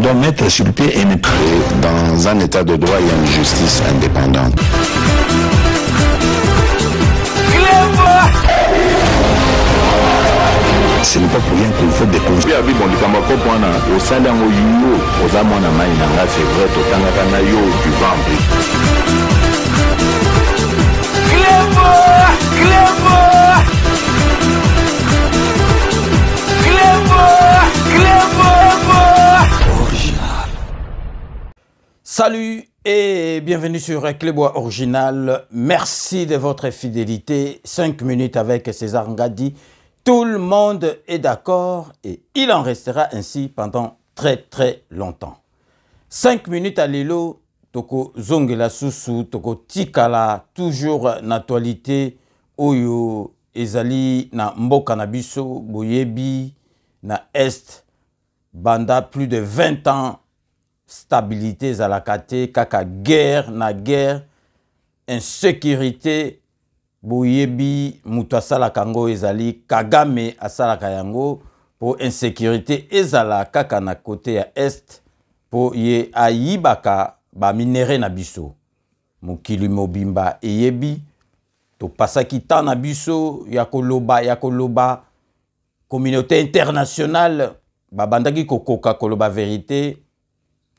doit mettre sur pied et dans un état de droit, il y a une justice indépendante. Ce n'est pas pour rien qu'il faut des conseils. Salut et bienvenue sur Clébois Original. Merci de votre fidélité. 5 minutes avec César Ngadi. Tout le monde est d'accord et il en restera ainsi pendant très longtemps. 5 minutes à l'élo, toko zongela susu, toko tikala, toujours l'actualité, oyo ezali na mboka na biso, boyebi, na est, banda plus de 20 ans, stabilité zalakate, kaka guerre, na guerre, insécurité, boyebi, mutu asalaka yango ezali, Kagame asalaka yango, pour insécurité ezala kaka na côté ya est, pour ye ayibaka ba minere na biso. Mokili mobimba eyebi, to pasaki ta na biso, ya koloba, communauté internationale, babandaki kokoka koloba vérité,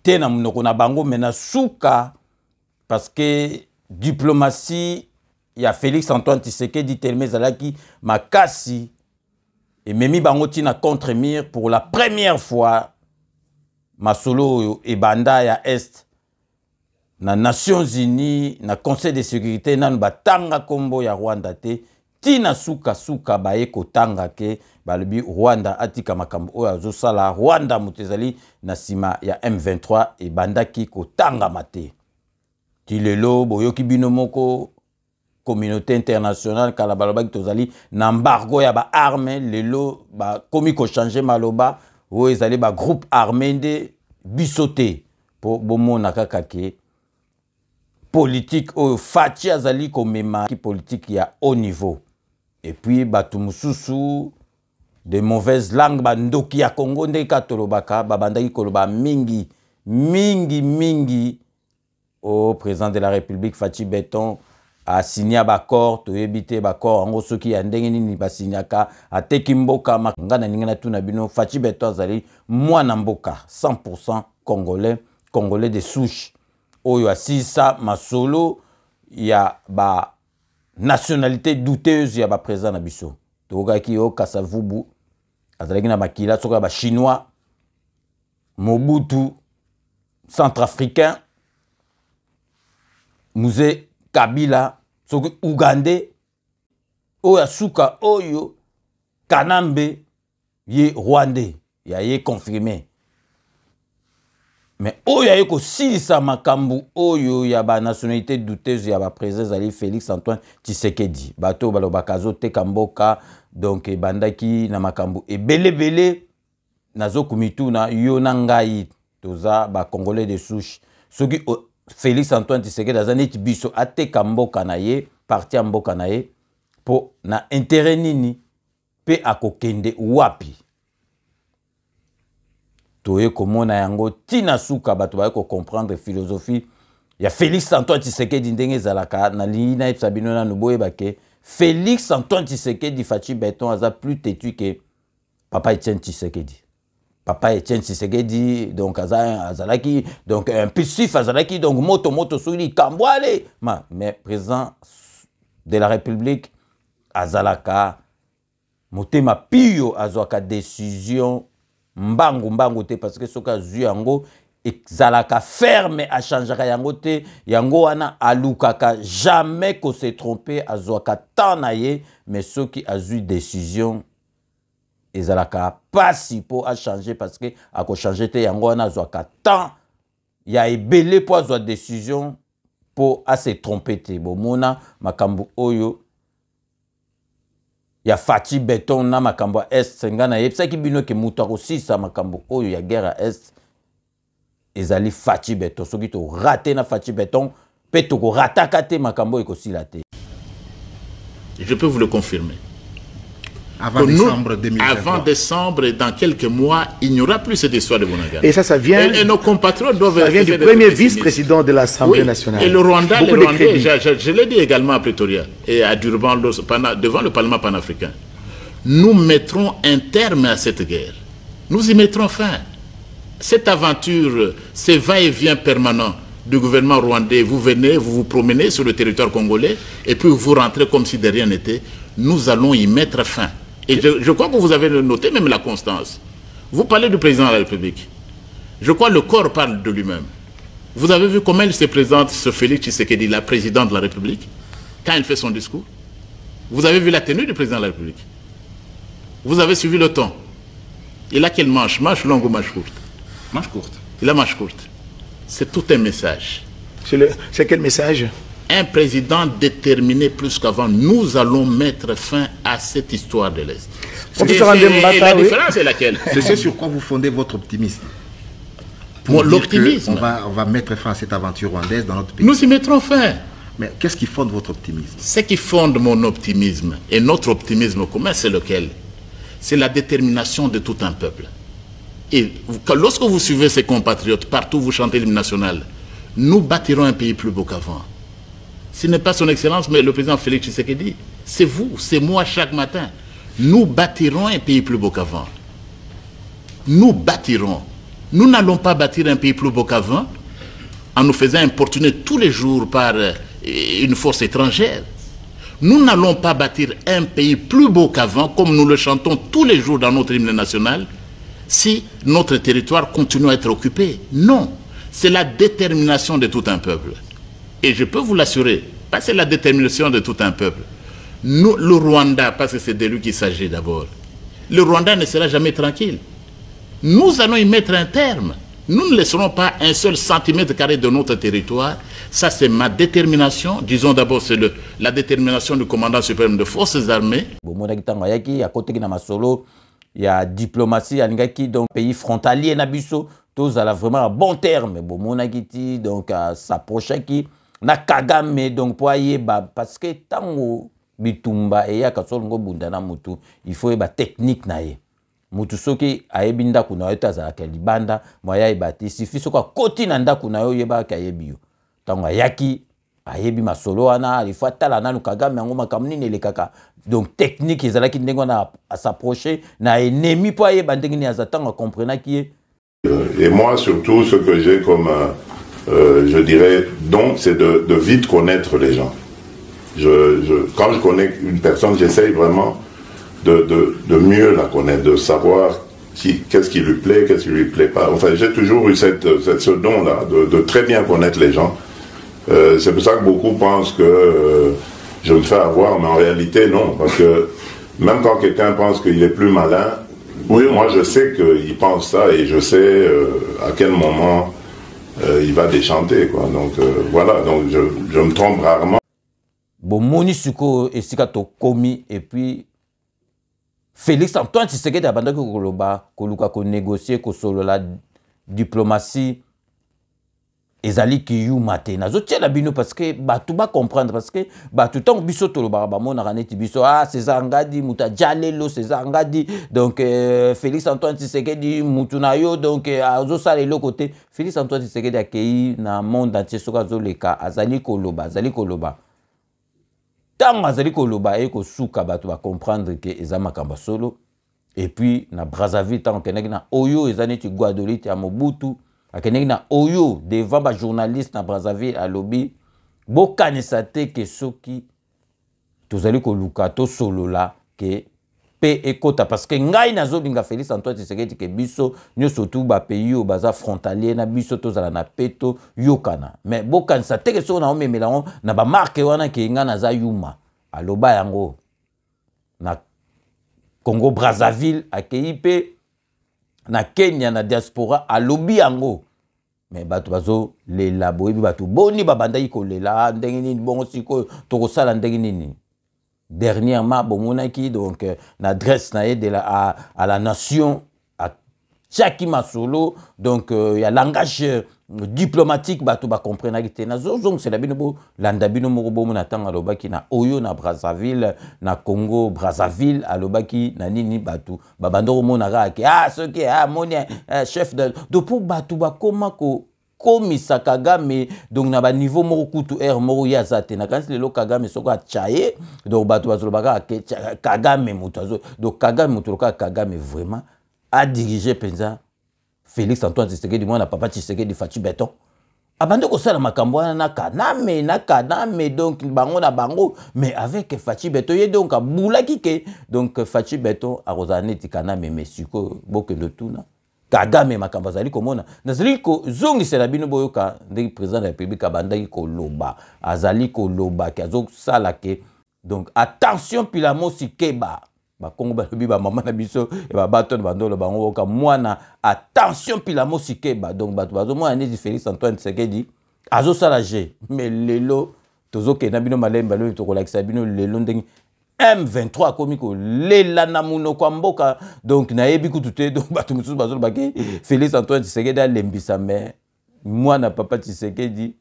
te na munoko na bango mena souka, parce que diplomatie, il y a Félix Antoine Tshisekedi telme zalaki makasi, et memi bango tina contre-mire pour la première fois, masolo et banda ya est, na Nations Unies, na Conseil de sécurité, nan batanga kombo ya Rwanda te, tina suka baye kotanga ke, balobi Rwanda atika makambo oyo azosala, Rwanda mutezali na sima ya M23 et bandaki kotanga mate. Tilelo boyoki bino moko communauté internationale kala baloba ki tozali na embargo ya ba arme lelo ba komi ko changer maloba o ezali ba groupe armé de bisoté po bomona kaka ke politique o fachi azali komema ki politique ya haut niveau. Et puis batu mususu de mauvaises langues bandoki ya Congo nde katolobaka babandaki koloba mingi au président de la République Fachi Beton a signé un accord, to éviter accord en gros ceux qui a ndengeni ni basignaka a tekimboka makanga ningana tuna bino Fachi Beton zali mwana mboka 100% congolais de souche oyo asisa masolo ya ba nationalité douteuse ya ba président na biso tokaki o Kasavubu azalaki na makila soka ba chinois Mobutu centrafricain Musée Kabila, soki Ougandais, oya suka oyo, Kanambe, ye Rwandais, ya ye confirmé. Mais oya ye ko silisa makambu oyo ya ba nationalité douteuse ya ba président ali Félix Antoine Tshisekedi. Bato balobakazo te kamboka, donc bandaki na makambu e belé nazo kumitu na yo na ngai toza ba congolais de souche. Soki Félix Antoine Tshisekedi azaneti biso ateka mboka na ye, parti ya mboka na ye, po na intérêt nini, pe akokende wapi. Toye komona yango, tina suka bato baye ko comprendre philosophie, ya Félix Antoine Tshisekedi ndenge zalaka, na lina epsabino na nuboye bake, Félix Antoine Tshisekedi Fachi Beton aza plus têtu que Papa Etienne Tshisekedi. Papa Etienne Tshisekedi, donc azalaki, donc un pisif azalaki, donc moto souli kambwale. Mais président de la République, azalaka, motema piyo azwaka décision, mbangu te, parce que soka zuyango, exalaka ferme a changera yango te, yango wana alukaka, jamais ko se tromper, azwaka tanaye, mais ceux qui a eu décision, ezalaka pasi po a changer parce que a ko changer te yango wana zwaka temps ya ebele po azwa décision po a se tromper te bomona makambu oyo ya Fachi Beton na makambu est ngana yebsaki bino ke mutu akosisa makambu oyo ya guerre est ezali Fachi Beton soki to raté na Fachi Beton pe to ko rataka te makambu ekosila te. Je peux vous le confirmer. Avant décembre 2023. Avant décembre, dans quelques mois, il n'y aura plus cette histoire de Bunagana. Et ça vient, et nos compatriotes doivent... Ça vient du premier vice-président de l'Assemblée nationale. Et le Rwanda, je l'ai dit également à Pretoria et à Durban, devant le Parlement panafricain, nous mettrons un terme à cette guerre. Nous y mettrons fin. Cette aventure, ces va-et-vient permanents du gouvernement rwandais, vous venez, vous vous promenez sur le territoire congolais et puis vous rentrez comme si de rien n'était. Nous allons y mettre fin. Et je crois que vous avez noté même la constance. Vous parlez du président de la République. Je crois que le corps parle de lui-même. Vous avez vu comment il se présente, ce Félix Tshisekedi, la présidente de la République, quand il fait son discours. Vous avez vu la tenue du président de la République. Vous avez suivi le ton. Il a quelle manche? Manche longue ou manche courte? Manche courte. Il a manche courte. C'est tout un message. C'est quel message? Un président déterminé plus qu'avant. Nous allons mettre fin à cette histoire de l'Est. Et la différence est laquelle? C'est ce sur quoi vous fondez votre optimisme. L'optimisme. On va mettre fin à cette aventure rwandaise dans notre pays. Nous y mettrons fin. Mais qu'est-ce qui fonde votre optimisme? Ce qui fonde mon optimisme et notre optimisme commun, c'est lequel? C'est la détermination de tout un peuple. Et lorsque vous suivez ces compatriotes, partout vous chantez l'hymne national, nous bâtirons un pays plus beau qu'avant. Ce n'est pas son excellence, mais le président Félix Tshisekedi. C'est vous, c'est moi chaque matin. Nous bâtirons un pays plus beau qu'avant. Nous bâtirons. Nous n'allons pas bâtir un pays plus beau qu'avant en nous faisant importuner tous les jours par une force étrangère. Nous n'allons pas bâtir un pays plus beau qu'avant, comme nous le chantons tous les jours dans notre hymne national, si notre territoire continue à être occupé. Non, c'est la détermination de tout un peuple. Et je peux vous l'assurer, parce que c'est la détermination de tout un peuple. Nous, le Rwanda, parce que c'est de lui qu'il s'agit d'abord, le Rwanda ne sera jamais tranquille. Nous allons y mettre un terme. Nous ne laisserons pas un seul centimètre carré de notre territoire. Ça, c'est ma détermination. Disons d'abord, c'est la détermination du commandant suprême des forces armées. Il y a diplomatie, donc pays frontalier, tous à la vraiment à bon terme. Donc s'approcher qui na Kagame donc pour parce que tango bitumba et ya kasongo bundana mutu il faut ba technique nae. Mutu soki ayebinda kuna yota za kelibanda moya ibati sifi soka koti na ndaku na yo yeba kayebio. Tango yaki ayebi masolo wana il faut tala na Kagame ngo makamni ne lekaka. Donc technique ezala ki ndengo na s'approcher na ennemi pour ayeba ndengi ni azatanga comprendre qui est. Et moi surtout ce que j'ai comme je dirais donc c'est de vite connaître les gens. Quand je connais une personne, j'essaye vraiment de mieux la connaître, de savoir qu'est-ce qui lui plaît, qu'est-ce qui lui plaît pas. Enfin, j'ai toujours eu ce don-là, de très bien connaître les gens. C'est pour ça que beaucoup pensent que je me fais avoir, mais en réalité, non. Parce que même quand quelqu'un pense qu'il est plus malin, oui, moi je sais qu'il pense ça et je sais à quel moment il va déchanter, quoi. Donc voilà, donc je me trompe rarement. Bon, Moni Suko et Sikato Komi, et puis Félix Antoine Tshisekedi a bandaki koloba, koluka ko négocier, ko solo la diplomatie, ezali ki yu maté. Nazo tchela bino parce que batu ba comprendre, parce que batu tong biso toloba ba mona raneti biso, ah César Ngadi, muta jalelo César Ngadi, donc Félix Antoine Tshisekedi mutunayo, donc azo sale le côté. Félix Antoine Tshisekedi a kei na monde entier soka zo leka, azali koloba, azali koloba. Tant azali koloba e ko suka batu ba comprendre que ezama kamba solo. Et puis na Brazzaville tant que na Oyo ezani ti Guadeloupe ya Mobutu. Akeneki na Oyo devant ba journaliste na Brazzaville à lobby bokanisa te ke soki tozali ko luka to solo la ke pe ekota parce que ngai nazo linga Félix Antoine Tshisekedi ke biso nyoso tu ba pays o baza frontalier na biso tozala na peto yokana mais bokanisa te ke so na omemela na ba marque wana ke nga na za yuma aloba yango na Congo Brazzaville akei pe na Kenya na diaspora alobi yango mais batu bazo lela boyebi batu boni babanda iko lela ndenge nini bongo siko toko sala ndenge nini dernièrement bomonaki donc na adresse na de à la nation à Tchaki Masolo donc il y a langage diplomatique bato ba comprendre ki te na zozong c'est la bino bo landa bino moko bo mona tanga lobaki na oyo na Brazzaville na Congo Brazzaville alobaki na nini bato babandoko mona ka ke ce qui moni chef de pour bato ba koma ko komisa Kagame donc na ba niveau moko kutu moko ya zate na kanisi lelo Kagame soko achaye donc bato bazolobaka ke Kagame muto donc Kagame muto ka Kagame vraiment a dirigé penza Félix Antoine Tshisekedi mwana papa Tshisekedi Fachi Beton abande ko sala makambo na Kaname donc bango na bango mais avec Fachi Beton ye donc abulaki ke donc Fachi Beton a rozane Kaname mais siko boke de tuna Kagame makambo zali komona nazali ko zongi sela bino boyoka ndeki président de la République abandaki ko loba azali ko loba ki azok sala ke donc attention Pilamo Sikeba ba Kongo ba lobi ba maman na biso e ba bato na bandolo bango ka mwana attention Pilamo Sikeba donc bato bazo mwana ni Félix Antoine Tshisekedi azo sala G mais lelo tozo ke na bino malemba lo to ko lakisa bino lelo ndenge M23 komiko lela na muno kwa mboka donc na yebi kutute donc bato mususu bazo baki Félix Antoine Tshisekedi alembisa mais mwana papa Tshisekedi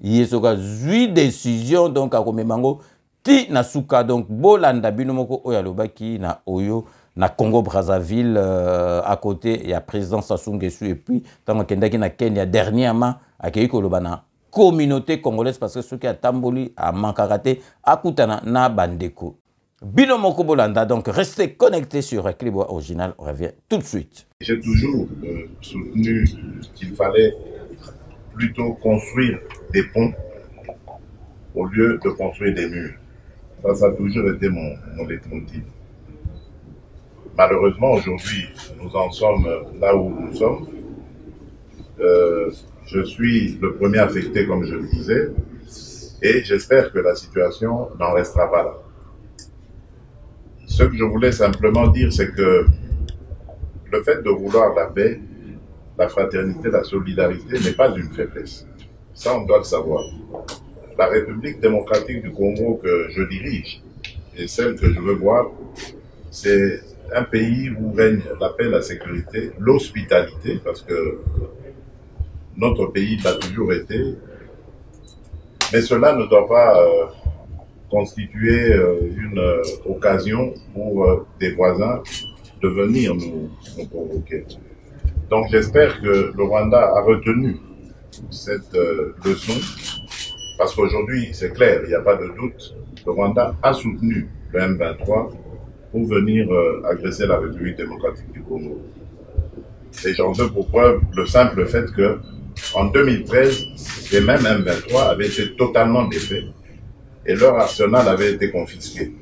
yesoka zui décision donc akomemango ti na suka donc bolanda bino moko oyo alobaki na oyo na Congo Brazzaville à côté ya président Sassou Nguesso et puis tant kendaki na Kenya dernièrement akei koloba na communauté congolaise parce que ceux qui a tamboli a mankarate akutana na bandeko bino moko bolanda donc restez connectés sur Clibois Original, on revient tout de suite. J'ai toujours soutenu qu'il fallait plutôt construire des ponts au lieu de construire des murs. Ça a toujours été mon leitmotiv. Malheureusement, aujourd'hui, nous en sommes là où nous sommes. Je suis le premier affecté, comme je le disais, et j'espère que la situation n'en restera pas là. Ce que je voulais simplement dire, c'est que le fait de vouloir la paix, la fraternité, la solidarité n'est pas une faiblesse. Ça, on doit le savoir. La République démocratique du Congo que je dirige et celle que je veux voir, c'est un pays où règne la paix, la sécurité, l'hospitalité, parce que notre pays l'a toujours été. Mais cela ne doit pas constituer une occasion pour des voisins de venir nous provoquer. Donc j'espère que le Rwanda a retenu cette leçon. Parce qu'aujourd'hui, c'est clair, il n'y a pas de doute, le Rwanda a soutenu le M23 pour venir agresser la République démocratique du Congo. Et j'en veux pour preuve le simple fait que en 2013, les mêmes M23 avaient été totalement défaits et leur arsenal avait été confisqué.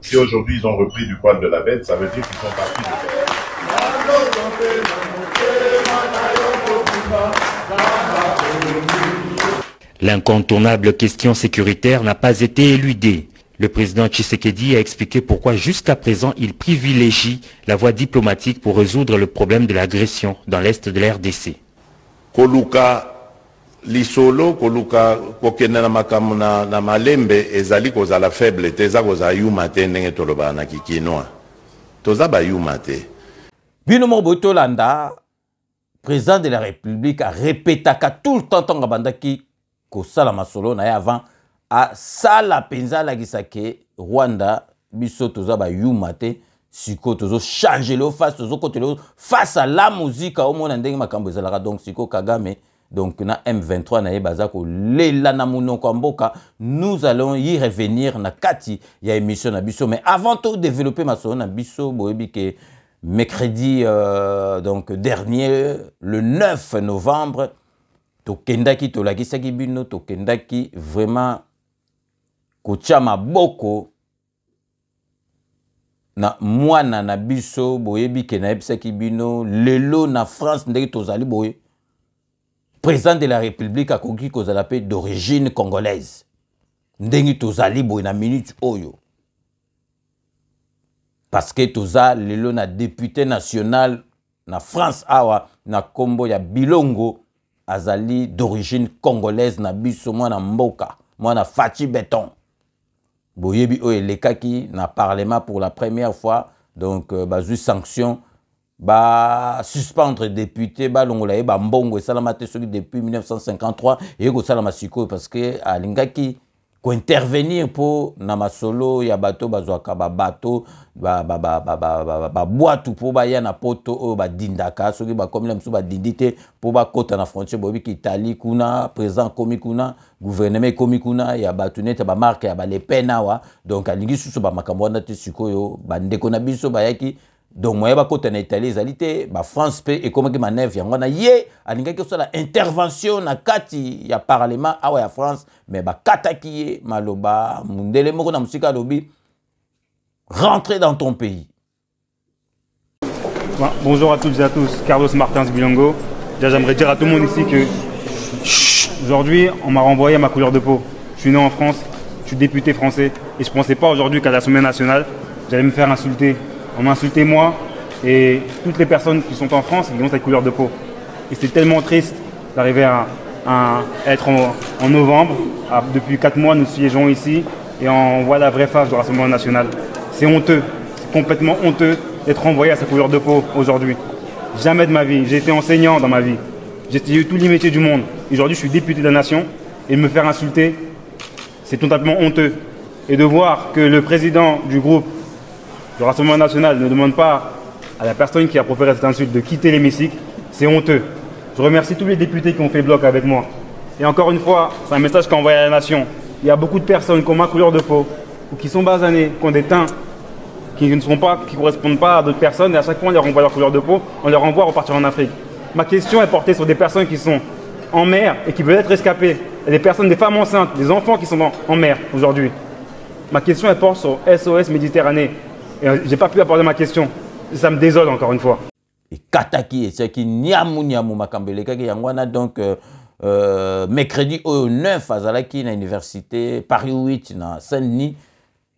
Si aujourd'hui ils ont repris du poil de la bête, ça veut dire qu'ils sont partis de L'incontournable question sécuritaire n'a pas été éludée. Le président Tshisekedi a expliqué pourquoi jusqu'à présent il privilégie la voie diplomatique pour résoudre le problème de l'agression dans l'est de la RDC. Koluka lisolo koluka kokenda na makamu na malembe ezali kozala faible te eza kozala yuma te ndenge tolobaka na kikinois toza bayuma te. Bino moko tolanda président de la République a répété tout le temps ntango abandaki kosala masolo na ye avant a sala penza alakisake Rwanda biso toza bayuma te siko tozo changer le face tozo kotelo face à la musique au mona ndenge makambo ezalaka donc siko Kagame donc na M23 na ye bazako lela na munoko mboka nous allons y revenir na kati ya émission na biso mais avant tout développer masolo na biso boyebi ke mercredi donc dernier le 9 novembre tokendaki tolakisaki bino tokendaki vraiment kotia maboko na mwana na biso boyebi ke na yebisaki bino lelo na France ndenge tozali boye président de la République akoki kozala pe d'origine congolaise ndenge tozali boye na minute oyo parce que toza lelo na député national na France awa na kombo ya Bilongo azali d'origine congolaise na biso mwana mboka mwana Fachi Beton boyebi oyo elekaki na parlement pour la première fois donc bazui sanction suspendre député balongola ye mbongo esalama te soki depuis 1953 eye kosalama sikoyo parce que alingaki intervenir pour na masolo ya bato bazwaka babato babwatu po baya na poto oyo badindaka soki bakomela mosusu badindi te po bakota na frontière bobiki Italie kuna président komi kuna gouvernement komi kuna ya bato nete bamarke ya balepen awa donc alingi susu bamakambo wana te sikoyo bandeko na biso bayaki donc moye bakota na Italie ezali te France pe ekomaki manœuvre yango wana ye alingaki kosala intervention na kati ya parlement awa ya France mais bakataki ye maloba mundele moko na musika alobi rentrer dans ton pays. Bonjour à toutes et à tous, Carlos Martins Bilongo. Déjà j'aimerais dire à tout le monde ici que aujourd'hui on m'a renvoyé à ma couleur de peau. Je suis né en France, je suis député français et je ne pensais pas aujourd'hui qu'à l'Assemblée nationale j'allais me faire insulter. On m'a insulté moi et toutes les personnes qui sont en France qui ont cette couleur de peau. Et c'est tellement triste d'arriver à être en novembre. Depuis 4 mois, nous siégeons ici et on voit la vraie face de l'Assemblée nationale. C'est honteux, c'est complètement honteux d'être renvoyé à sa couleur de peau aujourd'hui. Jamais de ma vie, j'ai été enseignant dans ma vie. J'ai eu tous les métiers du monde. Aujourd'hui, je suis député de la nation et me faire insulter, c'est totalement honteux. Et de voir que le président du groupe le Rassemblement national ne demande pas à la personne qui a proféré cette insulte de quitter l'hémicycle, c'est honteux. Je remercie tous les députés qui ont fait bloc avec moi. Et encore une fois, c'est un message qu'envoie à la nation. Il y a beaucoup de personnes qui ont ma couleur de peau, ou qui sont basanées, qui ont des teints, qui ne correspondent pas à d'autres personnes, et à chaque fois on leur renvoie leur couleur de peau, on leur renvoie à repartir en Afrique. Ma question est portée sur des personnes qui sont en mer et qui veulent être rescapées. Il y a des personnes, des femmes enceintes, des enfants qui sont en mer aujourd'hui. Ma question elle porte sur SOS Méditerranée. Et j'ai pas pu aborder ma question. Ça me désole encore une fois. Et kataki c'est qui niamu makambele kaki yangwana donc mercredi au 9 azalaki na université Paris 8 na Saint-Denis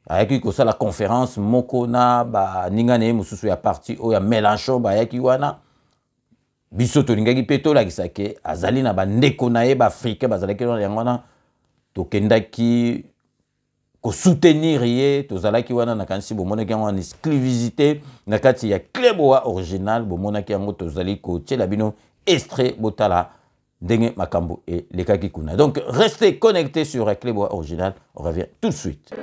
ayaki ko la conférence mokona ba ningane mususu ya parti o ya Mélenchon ba yaki wana biso to lingaki peto la kisake azali na ba ndeko na ye ba africain bazalaki na yangwana to kendaki ko soutenir ye tozalaki wana na kanisi bomonaki yango en exclusivité na kati ya Kleboa original bomonaki yango tozali ko tiela bino extrait botala ndenge makambo et lekaki kuna. Donc restez connectés sur Kleboa original, on revient tout de suite.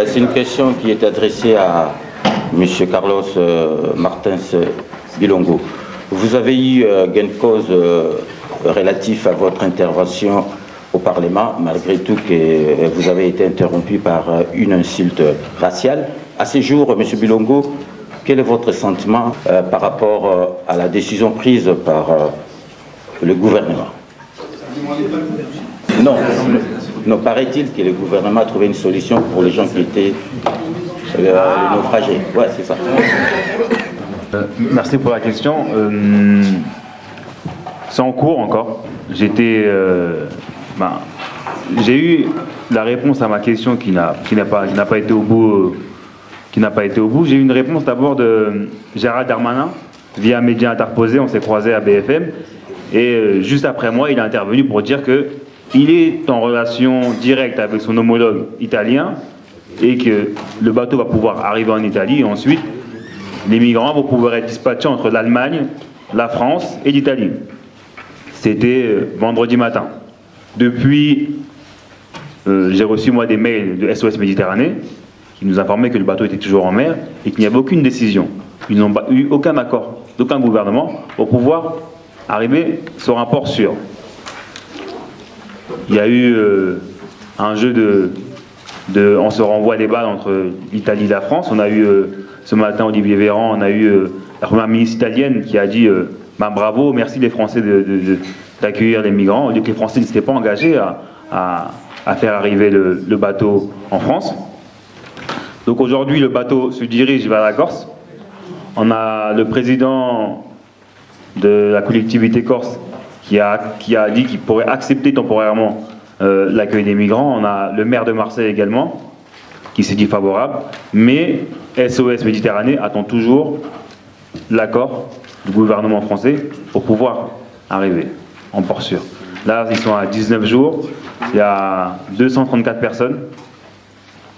C'est une question qui est adressée à M. Carlos Martins Bilongo. Vous avez eu gain de cause relatif à votre intervention au Parlement, malgré tout que vous avez été interrompu par une insulte raciale. À ce jour, M. Bilongo, quel est votre sentiment par rapport à la décision prise par le gouvernement? Non, paraît-il que le gouvernement a trouvé une solution pour les gens qui étaient naufragés. Ouais, c'est ça. Merci pour la question. C'est en cours encore. J'ai eu la réponse à ma question qui n'a pas été au bout. J'ai eu une réponse d'abord de Gérald Darmanin via un média interposé. On s'est croisé à BFM et juste après moi, il est intervenu pour dire que il est en relation directe avec son homologue italien et que le bateau va pouvoir arriver en Italie et ensuite les migrants vont pouvoir être dispatchés entre l'Allemagne, la France et l'Italie. C'était vendredi matin. Depuis, j'ai reçu moi des mails de SOS Méditerranée qui nous informaient que le bateau était toujours en mer et qu'il n'y avait aucune décision. Ils n'ont eu aucun accord d'aucun gouvernement pour pouvoir arriver sur un port sûr. Il y a eu un jeu on se renvoie des balles entre l'Italie et la France. On a eu ce matin Olivier Véran, on a eu la première ministre italienne qui a dit bravo, merci les Français d'accueillir les migrants. On dit que les Français ne s'étaient pas engagés à faire arriver le bateau en France. Donc aujourd'hui, le bateau se dirige vers la Corse. On a le président de la collectivité corse qui a dit qu'il pourrait accepter temporairement l'accueil des migrants. On a le maire de Marseille également, qui s'est dit favorable. Mais SOS Méditerranée attend toujours l'accord du gouvernement français pour pouvoir arriver en port sûr. Là, ils sont à 19 jours. Il y a 234 personnes.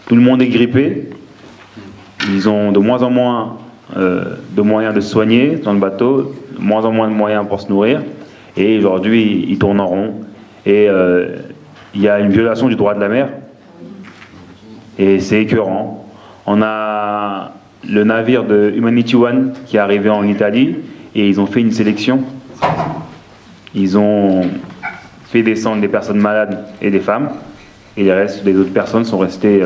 Tout le monde est grippé. Ils ont de moins en moins de moyens de se soigner dans le bateau, de moins en moins de moyens pour se nourrir. Et aujourd'hui, ils tournent en rond. Et il y a une violation du droit de la mer. Et c'est écœurant. On a le navire de Humanity One qui est arrivé en Italie et ils ont fait une sélection. Ils ont fait descendre des personnes malades et des femmes. Et les autres personnes sont restées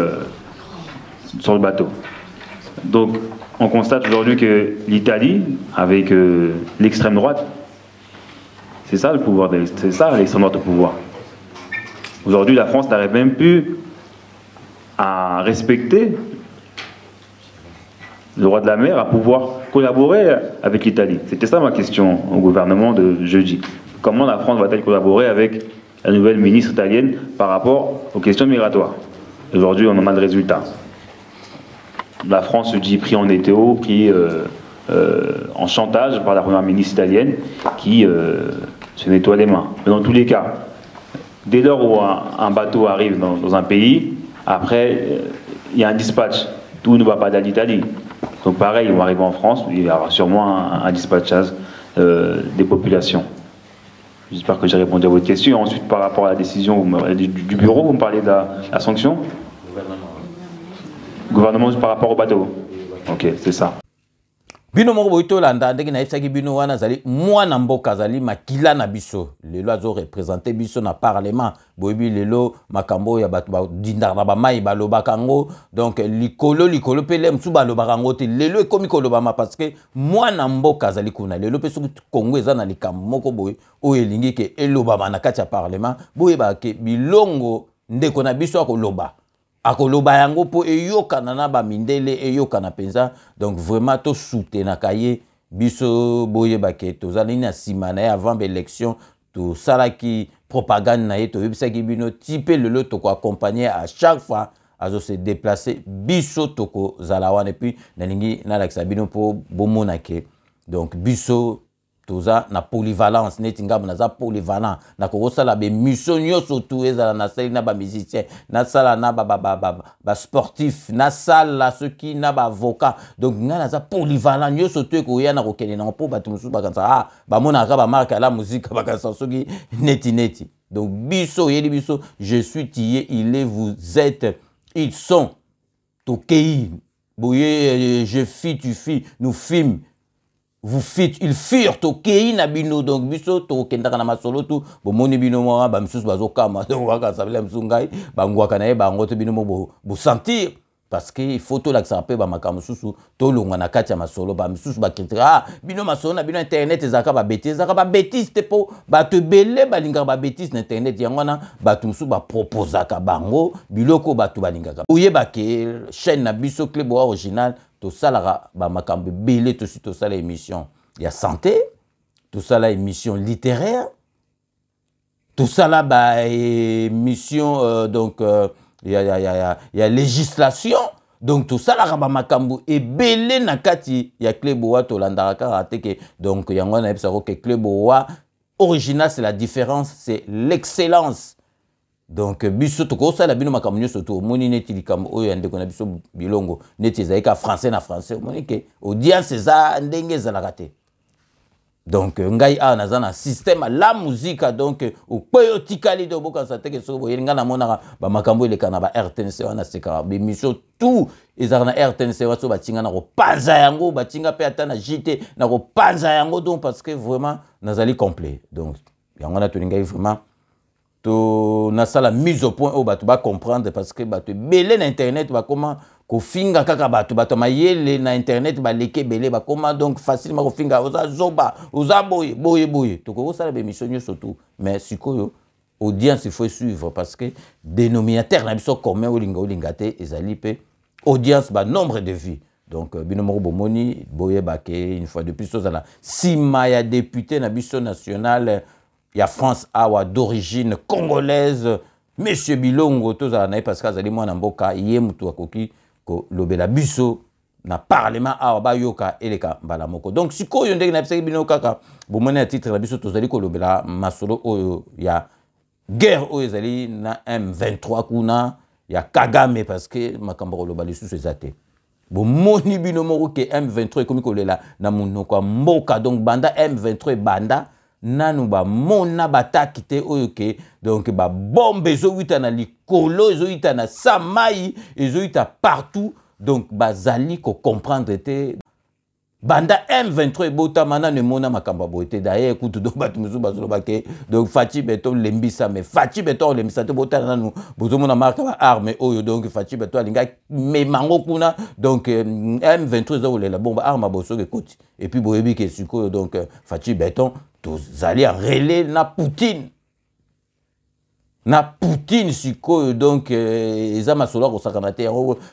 sur le bateau. Donc, on constate aujourd'hui que l'Italie, avec l'extrême droite, c'est ça le pouvoir, c'est ça l'extrême droite au pouvoir. Aujourd'hui, la France n'arrive même plus à respecter le droit de la mer, à pouvoir collaborer avec l'Italie. C'était ça ma question au gouvernement de jeudi. Comment la France va-t-elle collaborer avec la nouvelle ministre italienne par rapport aux questions migratoires? Aujourd'hui, on en a le résultat. La France se dit pris en étau, pris en chantage par la première ministre italienne qui se nettoie les mains. Mais dans tous les cas, dès lors où un bateau arrive dans un pays, après, il y a un dispatch. Tout ne va pas dans l'Italie. Donc pareil, ils vont arriver en France, il y aura sûrement un dispatchage des populations. J'espère que j'ai répondu à votre question. Ensuite, par rapport à la décision du bureau, vous me parlez de la sanction? Gouvernement par rapport au bateau. Ok, c'est ça. Bino moko boito landa ndenge na yebisaki bino wana zali mwana mboka zali makila na biso lelo azo représenter biso na parlement boyebi lelo makambo ya bato badindaka na bamai balobaka ngo donc likolo pe lemsu balobaka ngo te lelo ekomi kolobama parce que mwana mboka zali kuna lelo pe soki Kongo eza na likambo moko boye oyo elingi ke elobama na kati ya parlement boyeba ke bilongo ndeko na biso akoloba akoloba yango po eyokana na bamindele eyokana penza donc vraiment to soutenaka ye biso boyeba ke tozali na sima na ye avant l'élection to salaki propagande na ye to yebisaki bino type lelo toko accompagner à chaque fois azo se déplacer biso toko zalawan et puis nalingi na lakisa bino po bomona ke donc biso toza na polyvalence neti ngam na za polyvalent na ko sala be mission nyoso tout ezala na sala na ba musicien na sala na ba sportif na sala ceux qui na ba avocat donc ngana za polyvalent nyoso tout ko ya na ko kene na po batu musu bakanza ba mona ka ba marque la musique bakanza soki neti donc biso yeli biso je suis tié il est vous êtes ils sont tokei boye je fis tu fis nous films vous fit ils furent tokei na bino donc biso to kendaka na masolo tu bomoni bino mo ba msusu bazokama donc waka sabela msungai bangwaka na ye bango to bino mo bo sentir parce que il faut to la sape ba makambo susu to longa na kati ya masolo ba msusu ba kritika bino masolo na bino internet ezaka ba bêtise te po ba te belé ba linga ba bêtise na internet yango na ba tumsu ba proposaka bango biloko ba tu ba lingaka oyeba ke chaîne na biso Club original tout ça là ba makambo belé tout suite tout ça l'émission il y a santé tout ça là émission littéraire tout ça là ba émission donc il y a législation donc tout ça là ba makambo et belé na kati ya Club to landaka rateke donc yango na ebisa ko ke Club original c'est la différence c'est l'excellence. Donc biso to ko sala bino makambo nyoso to moni neti likambo oyo ande ko na biso bilongo neti zaika français na français moni ke audience za ndenge za lakate donc ngai a na zana système la musique donc o koyo tikali do boka sa teke so boye ngana mona ba makambo ile kana ba RTNC wana seka be mission tout ezaka na RTNC waso batinga na ko panza yango batinga pe ata na JT na ko panza yango donc parce que vraiment nazali complet donc yango na to ngai vraiment to na sala mise au point au batu ba comprendre parce que batu belé na internet ba comment ko finga kaka batu mayele na internet ba leke belé ba comment donc facilement ko finga oza zoba oza boye to ko sala be mission surtout mais sikoyo audience il faut suivre parce que dénominateur na biso commun olinga te ezali pe audience ba nombre de vues donc binomoro bomoni boye ba ke une fois de plus ça la sima ya député na biso national il y a France awa d'origine congolaise monsieur Bilongo tozala na parce que azali mwana mboka ye mutu akoki ko lobela biso na parlement awa ba yoka eleka mbala moko. Donc sikoyo ndenge na bisaki bino kaka bomone à titre na biso tozali ko lobela masolo oyo ya guerre oyo ezali na M23 kuna ya Kagame parce que makambo ko lobala lisusu ezate. Bomoni bino moko ke M23 ekomi kolela na munoko mboka donc banda M23 banda nanu ba mona bataki te oyo ke donc ba bombe ezoyita na likolo ezoyita na samai ezoyita partout donc bazali ko comprendre te banda M23 botama na ne mona makamba bote d'ailleurs kutu do batu musu bazoloba ke donc Fachi Beton lembisa mais Fachi Beton lembisa te botana nanu bozomona marka ba arme oyo donc Fachi Beton alinga me mango kuna donc M23 zolela bomba arma boso ke koti et puis boyebi ke sikoyo donc Fachi Beton tozali en relais na Poutine sikoyo donc eza masolo ko sakana te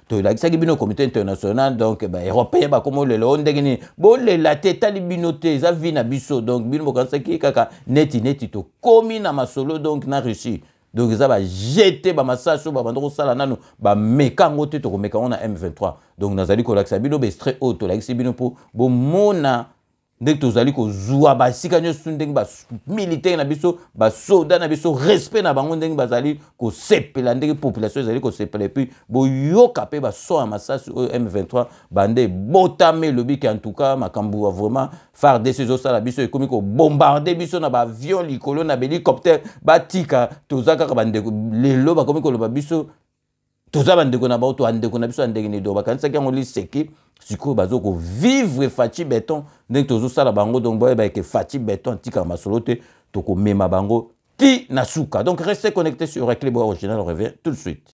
to la kisaki bino comité international donc ba européen ba komo le ndenge ni bo le la te tali bino te eza vi na biso donc bino bokansaki kaka neti to komi na masolo donc na Russie donc eza ba jeter ba masaso ba bandoko sala nanu ba mekango te to ko mekango na M23 donc nazali ko lakisa bino be extrait auto la kisi bino po bo mona ndenge tozali kozwa basika nyonso ndenge ba militaire na biso ba soldat na biso respect na bango ndenge bazali kosepela ndenge population ezali kosepela et puis boyoka pe baso ya masasi oyo M23 bande botame lobi ke en tout cas makambo vraiment FARDC ezosala biso ekomi kobombarde biso na baavion likolo na bahélicoptère batika toza kaka bandeko lelo bakomi koloba biso toza bandeko na bao to andeko na biso andenge ni do bakanisaki yango liseki sikoyo bazoko vivre Fachi Beton ndenge tozosala bango donc boyeba ke Fachi Beton tika masolo te toko mema bango ti na suka. Donc restez connectés sur Reclé Bois Original, on revient tout de suite.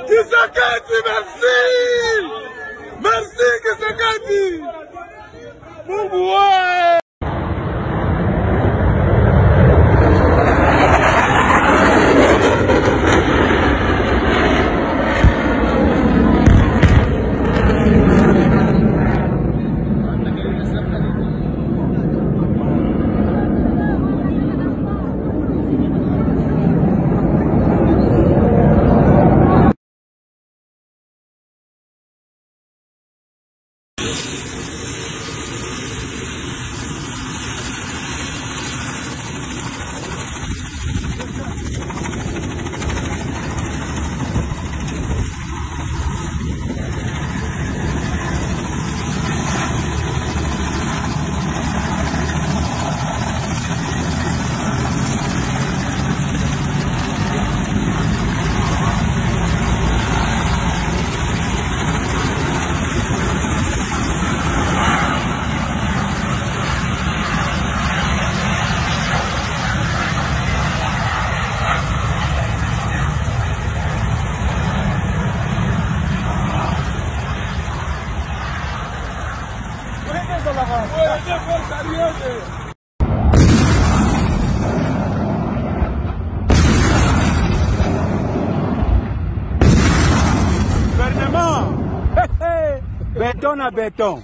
Kisakati, merci! Merci, Kisakati! Bouboué! Béton à béton.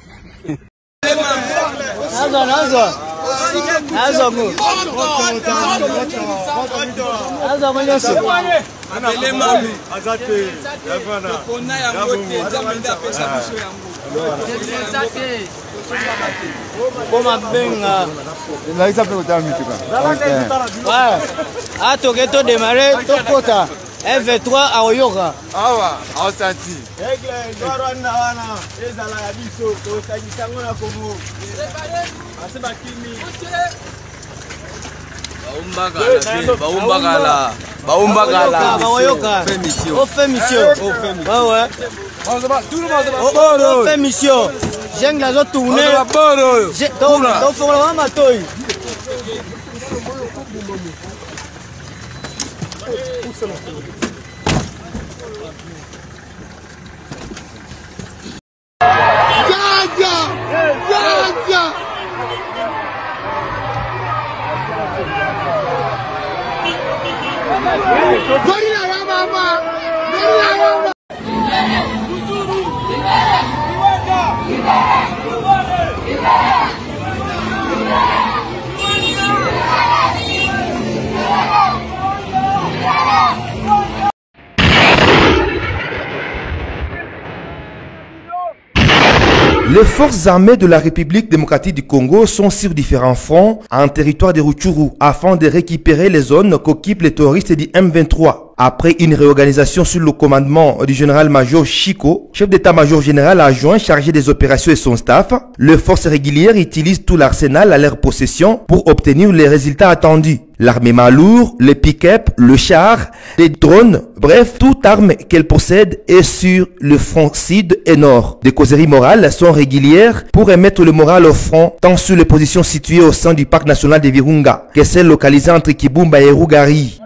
F3 à Oyoka. Ah, on senti. Baoyoka. On fait mission. Ouais, ouais. On fait mission. J'aime la autre tournée. Donc, faut vraiment m'attendre. Yeah! Les forces armées de la République démocratique du Congo sont sur différents fronts en territoire de Rutshuru afin de récupérer les zones qu'occupent les terroristes du M23. Après une réorganisation sous le commandement du général-major Chico, chef d'état-major général adjoint chargé des opérations et son staff, les forces régulières utilisent tout l'arsenal à leur possession pour obtenir les résultats attendus. L'armement lourd, les pick-up, le char, les drones, bref, toute arme qu'elle possède est sur le front sud et nord. Des causeries morales sont régulières pour remettre le moral au front, tant sur les positions situées au sein du parc national de Virunga que celles localisées entre Kibumba et Rugari.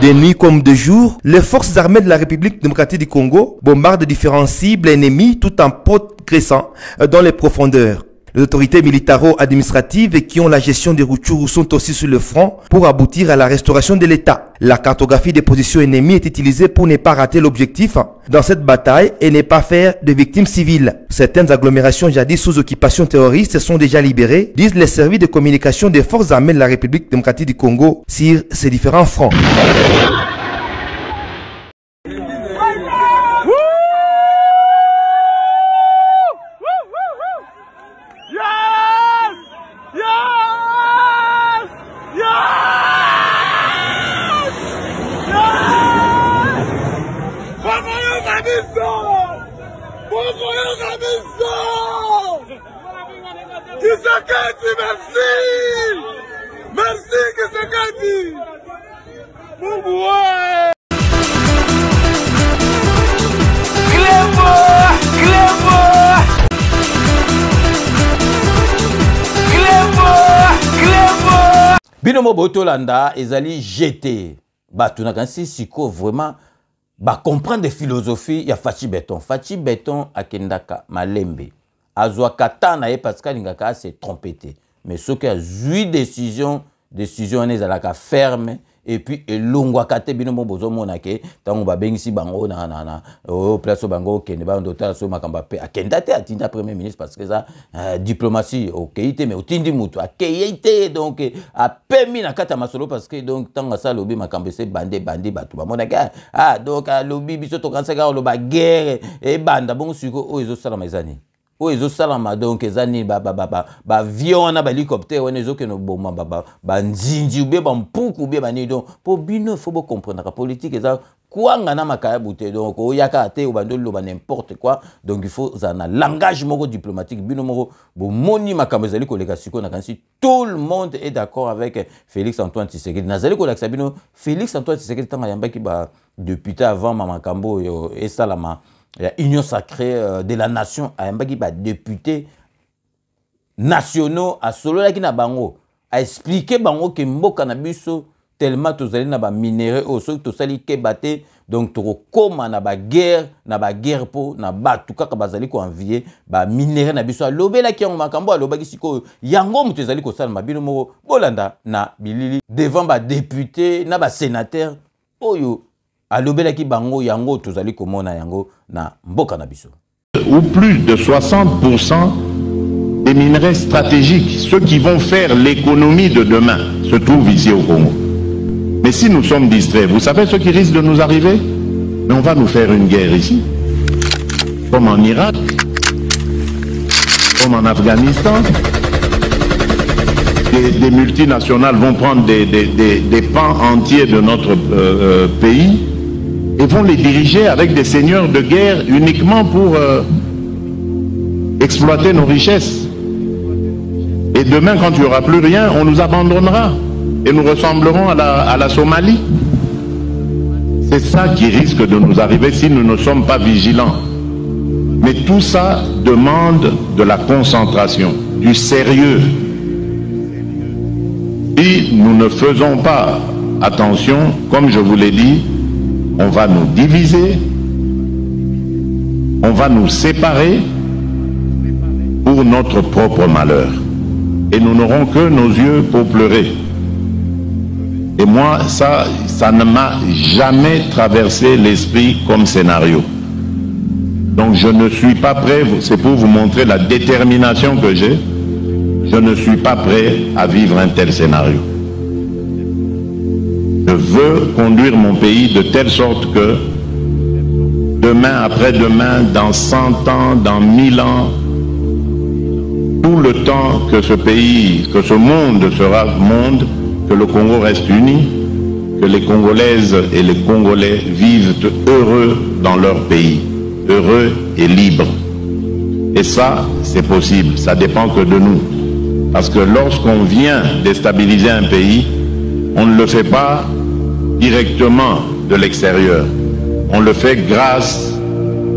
De nuit comme de jour, les forces armées de la République démocratique du Congo bombardent différents cibles ennemies tout en progressant dans les profondeurs. Les autorités militaro-administratives qui ont la gestion des Rutshuru sont aussi sur le front pour aboutir à la restauration de l'État. La cartographie des positions ennemies est utilisée pour ne pas rater l'objectif dans cette bataille et ne pas faire de victimes civiles. Certaines agglomérations jadis sous occupation terroriste sont déjà libérées, disent les services de communication des forces armées de la République démocratique du Congo sur ces différents fronts. Tshisekedi, merci! Merci Tshisekedi! Mungu wewe! Clébo! Clébo! Clébo! Clébo! Binomo Botolanda ezali jeté. Batu na kansi siko vraiment ba comprendre des philosophies ya Fachi Beton. Fachi Beton akendaka malembe. Azwa katana ye parce qu'alingaka s'est trompé. Mais ce qui a eu décision on est à la ferme et puis elongwa kate binomo bozo monake tango ba bengisi bango na au place bango kende ba ndota so makamba pe akenda te atinda premier ministre parce que ça diplomatie okeyite mais otindi mutu akeyite donc a permis na kata masolo parce que donc tango ça lobi makamba se bande batu ba monaka donc lobi biso to kansaka lo ba guerre et banda bon suko o ezo sala maizani. O ezo salama donc ezani ba avion na ba hélicoptère on ezo que no boma ba nzinji ube ba mpuku ube ba ni donc pour bino faut bien comprendre la politique eza kwanga na makaya bouté donc o yaka te o bandolo ba n'importe quoi donc il faut ça na langage moko diplomatique bino moko bo moni makambo ezali koleka siko na kansi tout le monde est d'accord avec Félix Antoine Tshisekedi nazali koleka bino Félix Antoine Tshisekedi tanga yambaki ba député avant makambo yo et salama la Union sacrée de la nation a un député nationaux à solo la kina bango a expliqué bango que mboka na biso tellement tozali na ba minéraux au so to sali ke baté donc to koma na ba guerre po na batu kaka bazali ko envier ba minéraux na biso lobela ki yango makambo alobaki siko yango mutu ezali ko sala mabino moko bolanda na bilili devant ba député na ba sénateur oyo alobela ki bango yango tozali komona yango na mboka na biso. Ou plus de 60% des minerais stratégiques, ceux qui vont faire l'économie de demain, se trouvent ici au Congo. Mais si nous sommes distraits, vous savez ce qui risque de nous arriver? Mais on va nous faire une guerre ici, comme en Irak, comme en Afghanistan. Des multinationales vont prendre des pans entiers de notre pays et vont les diriger avec des seigneurs de guerre uniquement pour exploiter nos richesses. Et demain, quand il n'y aura plus rien, on nous abandonnera et nous ressemblerons à la Somalie. C'est ça qui risque de nous arriver si nous ne sommes pas vigilants. Mais tout ça demande de la concentration, du sérieux. Si nous ne faisons pas attention, comme je vous l'ai dit, on va nous diviser, on va nous séparer pour notre propre malheur. Et nous n'aurons que nos yeux pour pleurer. Et moi, ça ne m'a jamais traversé l'esprit comme scénario. Donc je ne suis pas prêt, c'est pour vous montrer la détermination que j'ai, je ne suis pas prêt à vivre un tel scénario. Je veux conduire mon pays de telle sorte que demain, après-demain, dans 100 ans, dans 1000 ans, tout le temps que ce pays, que ce monde sera monde, que le Congo reste uni, que les Congolaises et les Congolais vivent heureux dans leur pays, heureux et libres. Et ça, c'est possible, ça dépend que de nous. Parce que lorsqu'on vient déstabiliser un pays, on ne le fait pas directement de l'extérieur. On le fait grâce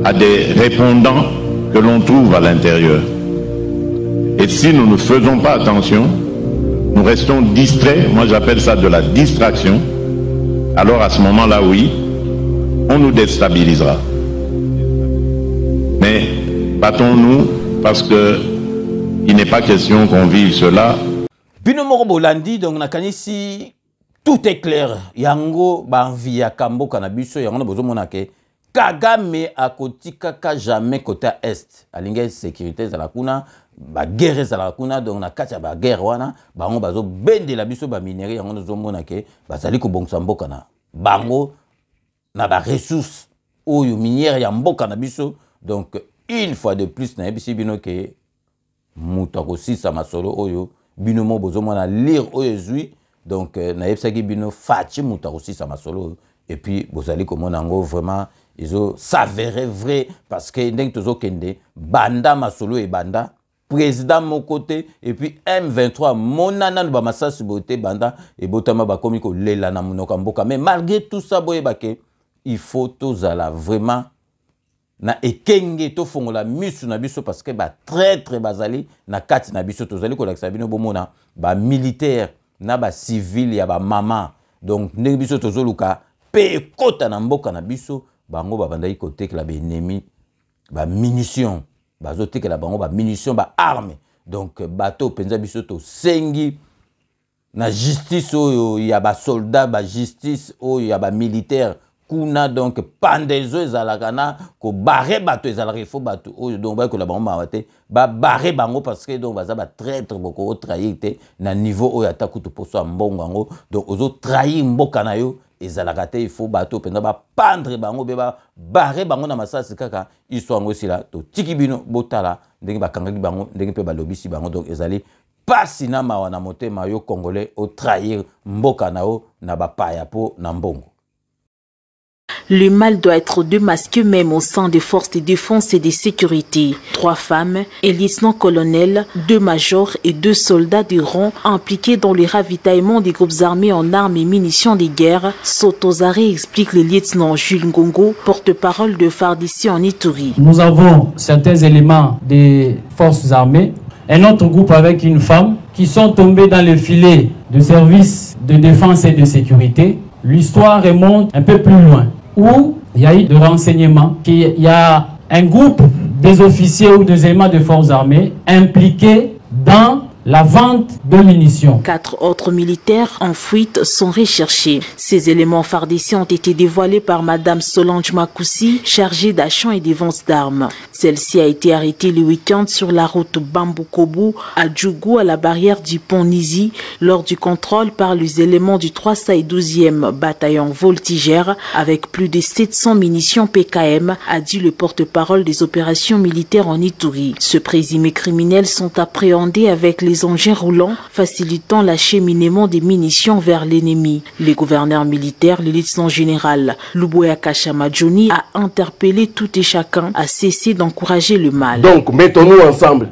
à des répondants que l'on trouve à l'intérieur. Et si nous ne faisons pas attention, nous restons distraits, moi j'appelle ça de la distraction, alors à ce moment-là, oui, on nous déstabilisera. Mais battons-nous parce que il n'est pas question qu'on vive cela. Bino moko bolandi donc nakanisi tout est clair. Yango ba via kambo kanabiso yango na bozo monake Kagame akotika ka jamais côté est. Alinga sécurité za la kuna ba guerre za la kuna donc na kati ba guerre wana bango bazo bende la biso ba minerie yango no monake bazali ko bongsa mboka na bango na ba ressources oyo minière ya mboka na biso donc une fois de plus na ebisi bino ke muta ko sisa masolo oyo bino mo bozo mona lire oyo zui donc na ebisaki bino fachi muta ko sisa masolo et puis bozali ko mona ngo vraiment ils ont s'avéré vrai parce que ndeng tozo kende banda masolo et banda président mon côté et puis M23 monana ba masasi boté banda et botama ba komi ko lela na munoka mboka mais malgré tout ça boye baké il faut tozala vraiment na ekenge to fongola misu na biso parce que ba traître bazali na kati na biso tozali ko lakisa bino bomona ba militaire na ba civil ya ba mama donc ndenge biso tozoluka pe kota na mboka na biso bango ba bandai côté que la ba ennemi ba munitions bazote que la bango ba munitions ba armes donc bateau penza biso to sengi na justice oyo ya ba soldat ba justice oyo ya ba militaire kuna donc pandezo ezalakana ko barrer bateau ezalaka il faut bateau oyo donc ba ko la bango mawate ba barrer bango parce que donc baza ba traître boko trahir te na niveau oyo atakutu poso mbongo ngo donc ozo trahir mboka na yo ezalaka te il faut bateau penza ba pendre bango be ba barrer bango na masasi kaka histoire ngo sila to tiki bino botala ndenge ba kangaki bango ndenge pe ba lobisi bango donc ezali pasi na mawa na motema yo congolais au trahir mboka na yo na ba paya po na mbongo. Le mal doit être démasqué même au sein des forces de défense et de sécurité. 3 femmes, un lieutenant-colonel, 2 majors et 2 soldats de rang impliqués dans le ravitaillement des groupes armés en armes et munitions de guerre. Sotozare explique le lieutenant Jules Ngongo, porte-parole de FARDC en Ituri. Nous avons certains éléments des forces armées, un autre groupe avec une femme qui sont tombés dans le filet de services de défense et de sécurité. L'histoire remonte un peu plus loin, où il y a eu de renseignements qu'il y a un groupe des officiers ou des éléments de forces armées impliqués dans la vente de munitions. 4 autres militaires en fuite sont recherchés. Ces éléments FARDC ont été dévoilés par Madame Solange Makoussi, chargée d'achat et des ventes d'armes. Celle-ci a été arrêtée le week-end sur la route Bambou-Kobu à Djougou, à la barrière du pont Nizi, lors du contrôle par les éléments du 312e bataillon voltigère avec plus de 700 munitions PKM, a dit le porte-parole des opérations militaires en Ituri. Ce présumé criminels sont appréhendés avec les engins roulants facilitant l'acheminement des munitions vers l'ennemi. Le gouverneur militaire, le lieutenant général Luboya Kashamadjoni, a interpellé tout et chacun à cesser d'encourager le mal. Donc mettons-nous ensemble,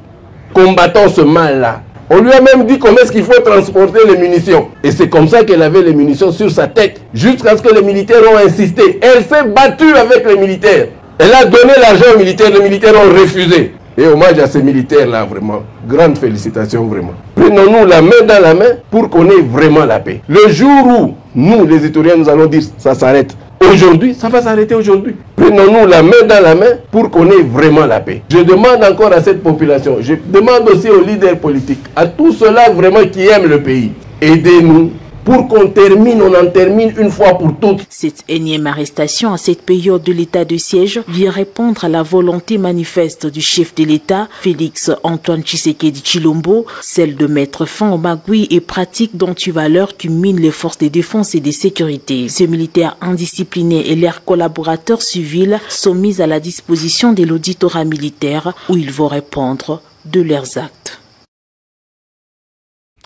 combattons ce mal-là. On lui a même dit comment est-ce qu'il faut transporter les munitions. Et c'est comme ça qu'elle avait les munitions sur sa tête, jusqu'à ce que les militaires ont insisté. Elle s'est battue avec les militaires. Elle a donné l'argent aux militaires, les militaires ont refusé. Et hommage à ces militaires-là, vraiment. Grande félicitations, vraiment. Prenons-nous la main dans la main pour qu'on ait vraiment la paix. Le jour où nous, les Ituriens, nous allons dire ça s'arrête aujourd'hui, ça va s'arrêter aujourd'hui. Prenons-nous la main dans la main pour qu'on ait vraiment la paix. Je demande encore à cette population, je demande aussi aux leaders politiques, à tous ceux-là vraiment qui aiment le pays, aidez-nous pour qu'on termine, on en termine une fois pour toutes. Cette énième arrestation à cette période de l'état de siège vient répondre à la volonté manifeste du chef de l'État, Félix Antoine Tshisekedi Tshilombo, celle de mettre fin aux magouilles et pratiques d'antivaleurs qui minent les forces de défense et de sécurité. Ces militaires indisciplinés et leurs collaborateurs civils sont mis à la disposition de l'auditorat militaire où ils vont répondre de leurs actes.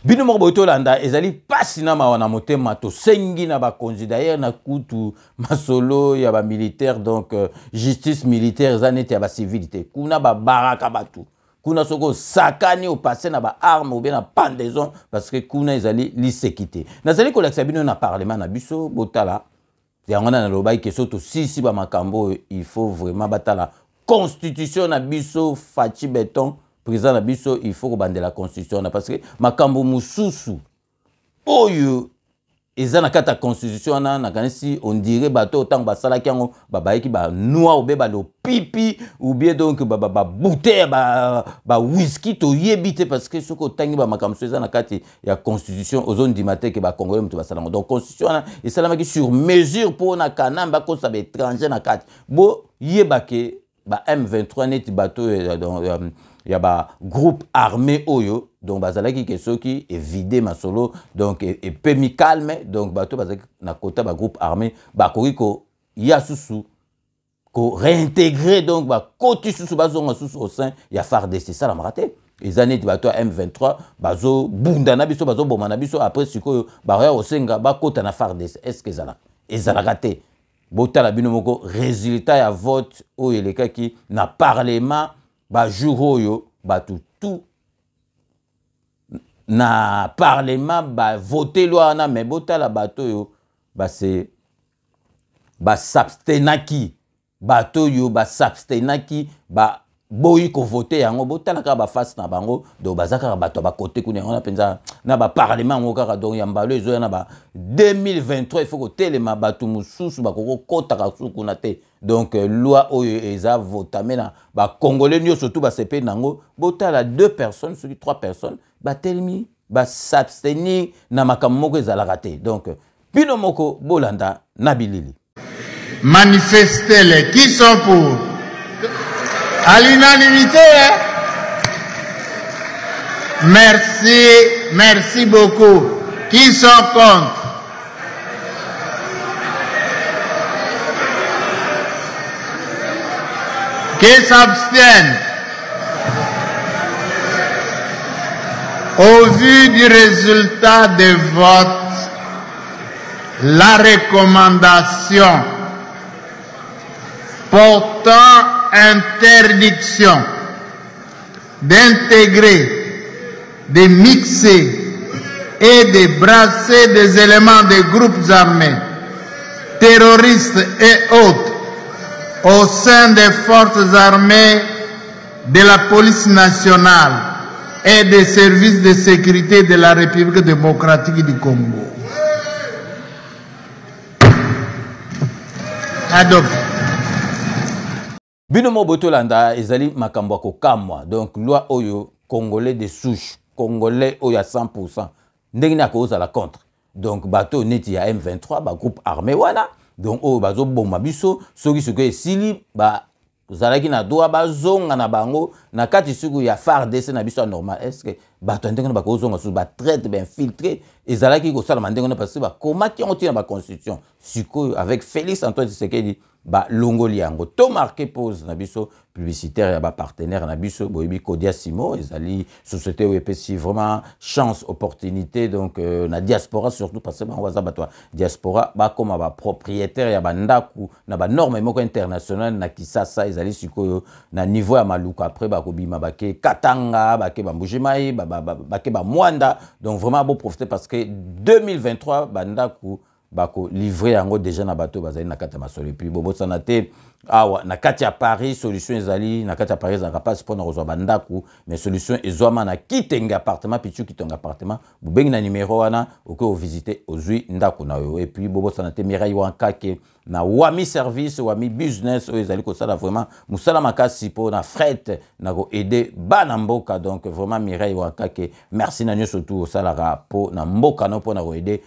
Bino Morboto Landa, ezali pasina mawana motema to sengi na ba konzi d'ailleurs na kutu masolo ya ba militaire donc justice militaire zaneti ya ba civilité kuna ba baraka batu kuna soko sakani au passé na ba arme ou bien na pendaison parce que kuna ezali lisekité nazali kolakisa bino na parlement na biso botala yangona na lobai keso to sisi ba makambo il faut vraiment batala constitution na biso fachi béton président Nabiso, il faut que la constitution parce que makambo mususu oyo ezana kata constitution na kanisi on dirait bato tant basala kiango babaiki ba noa ou ba lo pipi ou bien donc ba bouteille ba whisky to yebite parce que soko tangi ba makambo ezana kati ya constitution aux zones du matin que ba congolais mutu basala donc constitution et salama qui sur mesure pour na kanamba ko sa étranger na kati bo yebake ba M23 net bato il y a un groupe armé oyo donc bazalaki ke soki est vidé masolo donc et peu mi calme donc bato bazalaki na kota ba groupe armé ba koriko ya susu ko réintégrer donc ba koti susu bazonga susu au sein ya FARDC ça la maraté les années de bato M23 bazo bunda na biso bazo boma na biso après siko ba ya osenga ba kota na FARDC est-ce que zala ezala raté botala bino moko résultat ya vote oyo elekaki na parlement ba jour yo ba tout na parlement ba voter loi na mais botala bato yo ba c'est ba s'abstenaki bato yo ba s'abstenaki ba boyi ko voter yango botala ka ba face na bango do bazaka bato ba côté kuna on a penza na ba parlement ngo kaka donc ya mbalo ezo na ba 2023 il faut ko telema bato mususu ba ko kota ka suku na te donc loi oyo eza votame na ba congolais nyo surtout ba CP nango botala 2 personnes sur 3 personnes ba telemi ba s'abstenir na makambo moko ezala raté donc bino moko bolanda na bilili manifester les qui sont pour à l'unanimité, hein? Merci beaucoup. Qui sont contre? Qui s'abstiennent? Au vu du résultat des votes, la recommandation portant interdiction d'intégrer, de mixer et de brasser des éléments des groupes armés, terroristes et autres au sein des forces armées, de la police nationale et des services de sécurité de la République démocratique du Congo. Adopté. Binomo Botolanda ezali makambo ko kamwa donc loi oyo congolais de souche congolais oyo à 100% ndenge na cause à la contre donc bateau neti ya M23 ba groupe armé wana donc oyo bazo bomba biso soki soki esili ba zalaki na doa bazonga na bango na kati suku ya FARDC na biso normal est-ce que bato ndenge na ba kozonga su ba traite ben filtré ezalaki ko sala ndenge na parce que ba komaki on tient ba constitution siko avec Félix Antoine Tshisekedi ba longoli yango to marqué pause na biso publicitaire ya ba partenaire na biso boyebi Kodia Simo ezali société OPC vraiment chance opportunité donc na diaspora surtout parce que ba waza batwa diaspora ba comme ba propriétaire ya ba ndaku na ba norme moko internationale na Kisasa ezali sikoyo na niveau ya maluka après ba kobima bake Katanga bake ba Mbujimai bake ba Mwanda donc vraiment beau profiter parce que 2023 ba ndaku bako livré yango déjà na bateau bazali na kati ya masolo et puis bobo sanate awa na kati ya Paris solution ezali na kati ya Paris za capable pour na rezo bandaku mais solution ezwama na kitenga appartement pichu kitonga appartement bubengi na numéro wana oko visiter ozui ndaku na yo et puis bobo sanate Mirai Wankake na wami service wami business o ezali ko sala vraiment musala makasi po na fret na ko aider bana mboka donc vraiment Mirai Wankake merci na nyo surtout au salara po na mboka no po na ko aider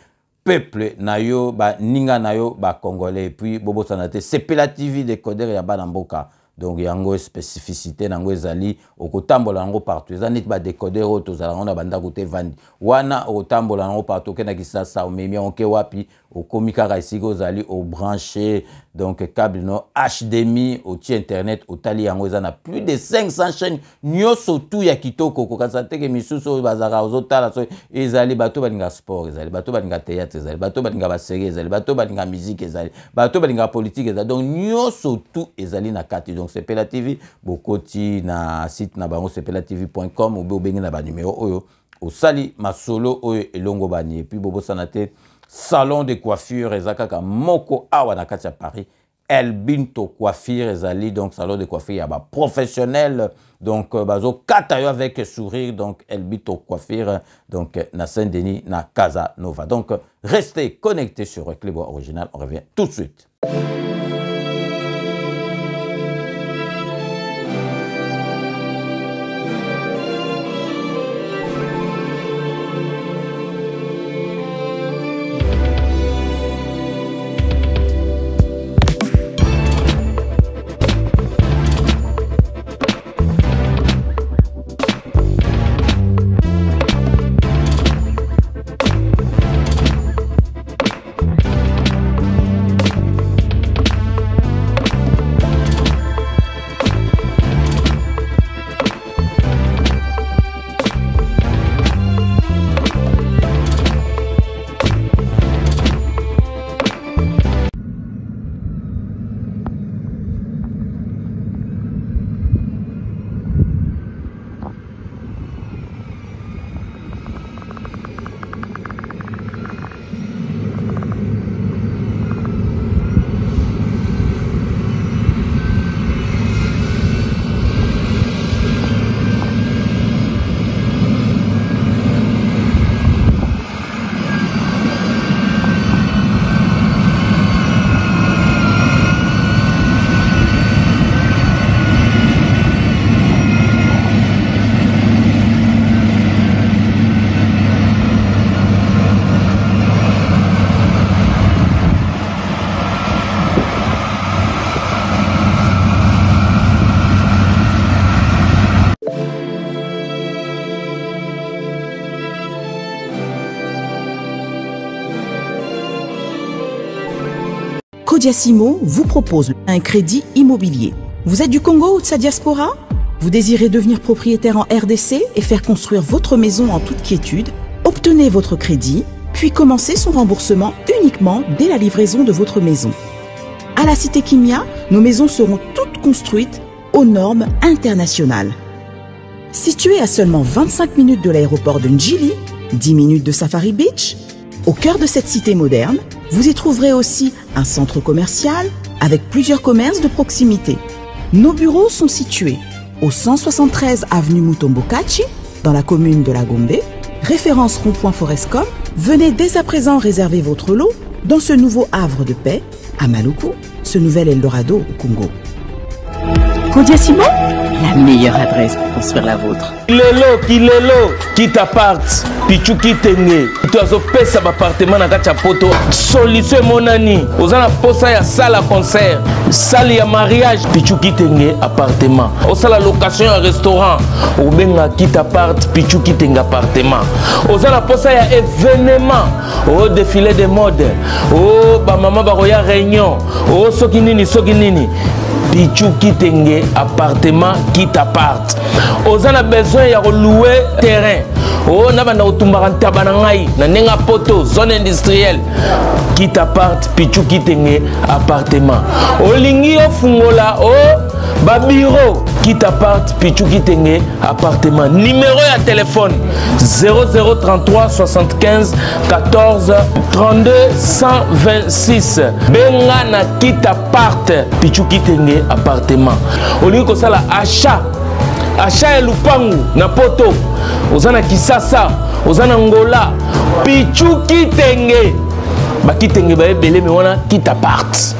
peuple na yo ba ninga na yo ba congolais puis bobo sanate Sepela TV décodeur ya bana mboka. Donc yango spécificité nango ezali okotambola nango partout ezali ba décodeur auto zala on a banda kote vandi wana okotambola nango partout kena kisasa omemi onke wapi okomika kaisiko zali au branché donc câble no HDMI au internet au tali yango ezana plus de 500 chaînes nyoso tout ya kitoko kokasate ke misuso bazaka ozotala so ezali bato balinga sport ezali bato balinga théâtre ezali bato balinga ba série ezali bato balinga musique ezali bato balinga politique ezali donc nyoso tout ezali na kati donc Sepela TV bokoti na site na bango sepelatv.com ou bengi na ba numéro oyo osali masolo oyo elongo bani et puis bobo sanate salon de coiffure ezakaka moko awa na kati ya Paris Elbinto coiffure ezali donc salon de coiffure ya ba professionnel donc bazo kata yo avec sourire donc Elbinto coiffure donc na Saint-Denis na Casa Nova donc restez connectés sur Club Original, on revient tout de suite. Codiasimo vous propose un crédit immobilier. Vous êtes du Congo ou de sa diaspora? Vous désirez devenir propriétaire en RDC et faire construire votre maison en toute quiétude? Obtenez votre crédit, puis commencez son remboursement uniquement dès la livraison de votre maison. À la Cité Kimia, nos maisons seront toutes construites aux normes internationales. Située à seulement 25 minutes de l'aéroport de Njili, 10 minutes de Safari Beach, au cœur de cette cité moderne, vous y trouverez aussi un centre commercial avec plusieurs commerces de proximité. Nos bureaux sont situés au 173 avenue Mutombokachi, dans la commune de la Gombe, référence rond-point Forescom. Venez dès à présent réserver votre lot dans ce nouveau havre de paix à Maluku, ce nouvel Eldorado au Congo. Codiasimo, la meilleure adresse pour construire la vôtre. Kilelo, qui t'apparte, pichu qui t'engue. Tu as opé un appartement dans la poto. Solution mon ami. Aux en posa ya salle à concert, salle ya mariage, pichu qui t'engue appartement. Au salle à location à restaurant, au benga qui t'apparte, pichu qui t'engue appartement. Aux en posa ya événement, au défilé de mode, au ba maman baroya réunion, au sokinini. Pichu Kitenge appartement qui t'apparte. Aux a besoin de louer terrain. Oh, na banda otumbaka tabanangai na nenga poto zone industrielle qui t'apparte Pichu Kitenge appartement. Olingi ofungola o ba bureau qui t'apparte Pichu Kitenge appartement. Numéro à téléphone 0033 75 14 32 126. Benga na qui t'apparte Pichu Kitenge appartement. Olingi ko sala achat et lupangu na poto ozana Kisasa ozana Ngola Pichu Kitenge ba Kitenge ba ebele me wana qui t'apparte.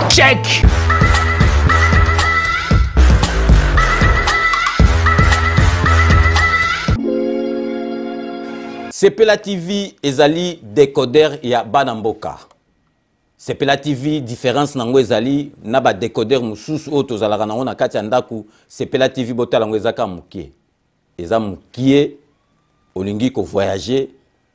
Check. Sepela TV ezali décodeur ya Banamboka. Sepela TV différence nango ezali na ba décodeur mususu o tozalaka nango na kati ya ndaku. Sepela TV botala ngo ezaka mukie. Eza mukie olingi ko voyager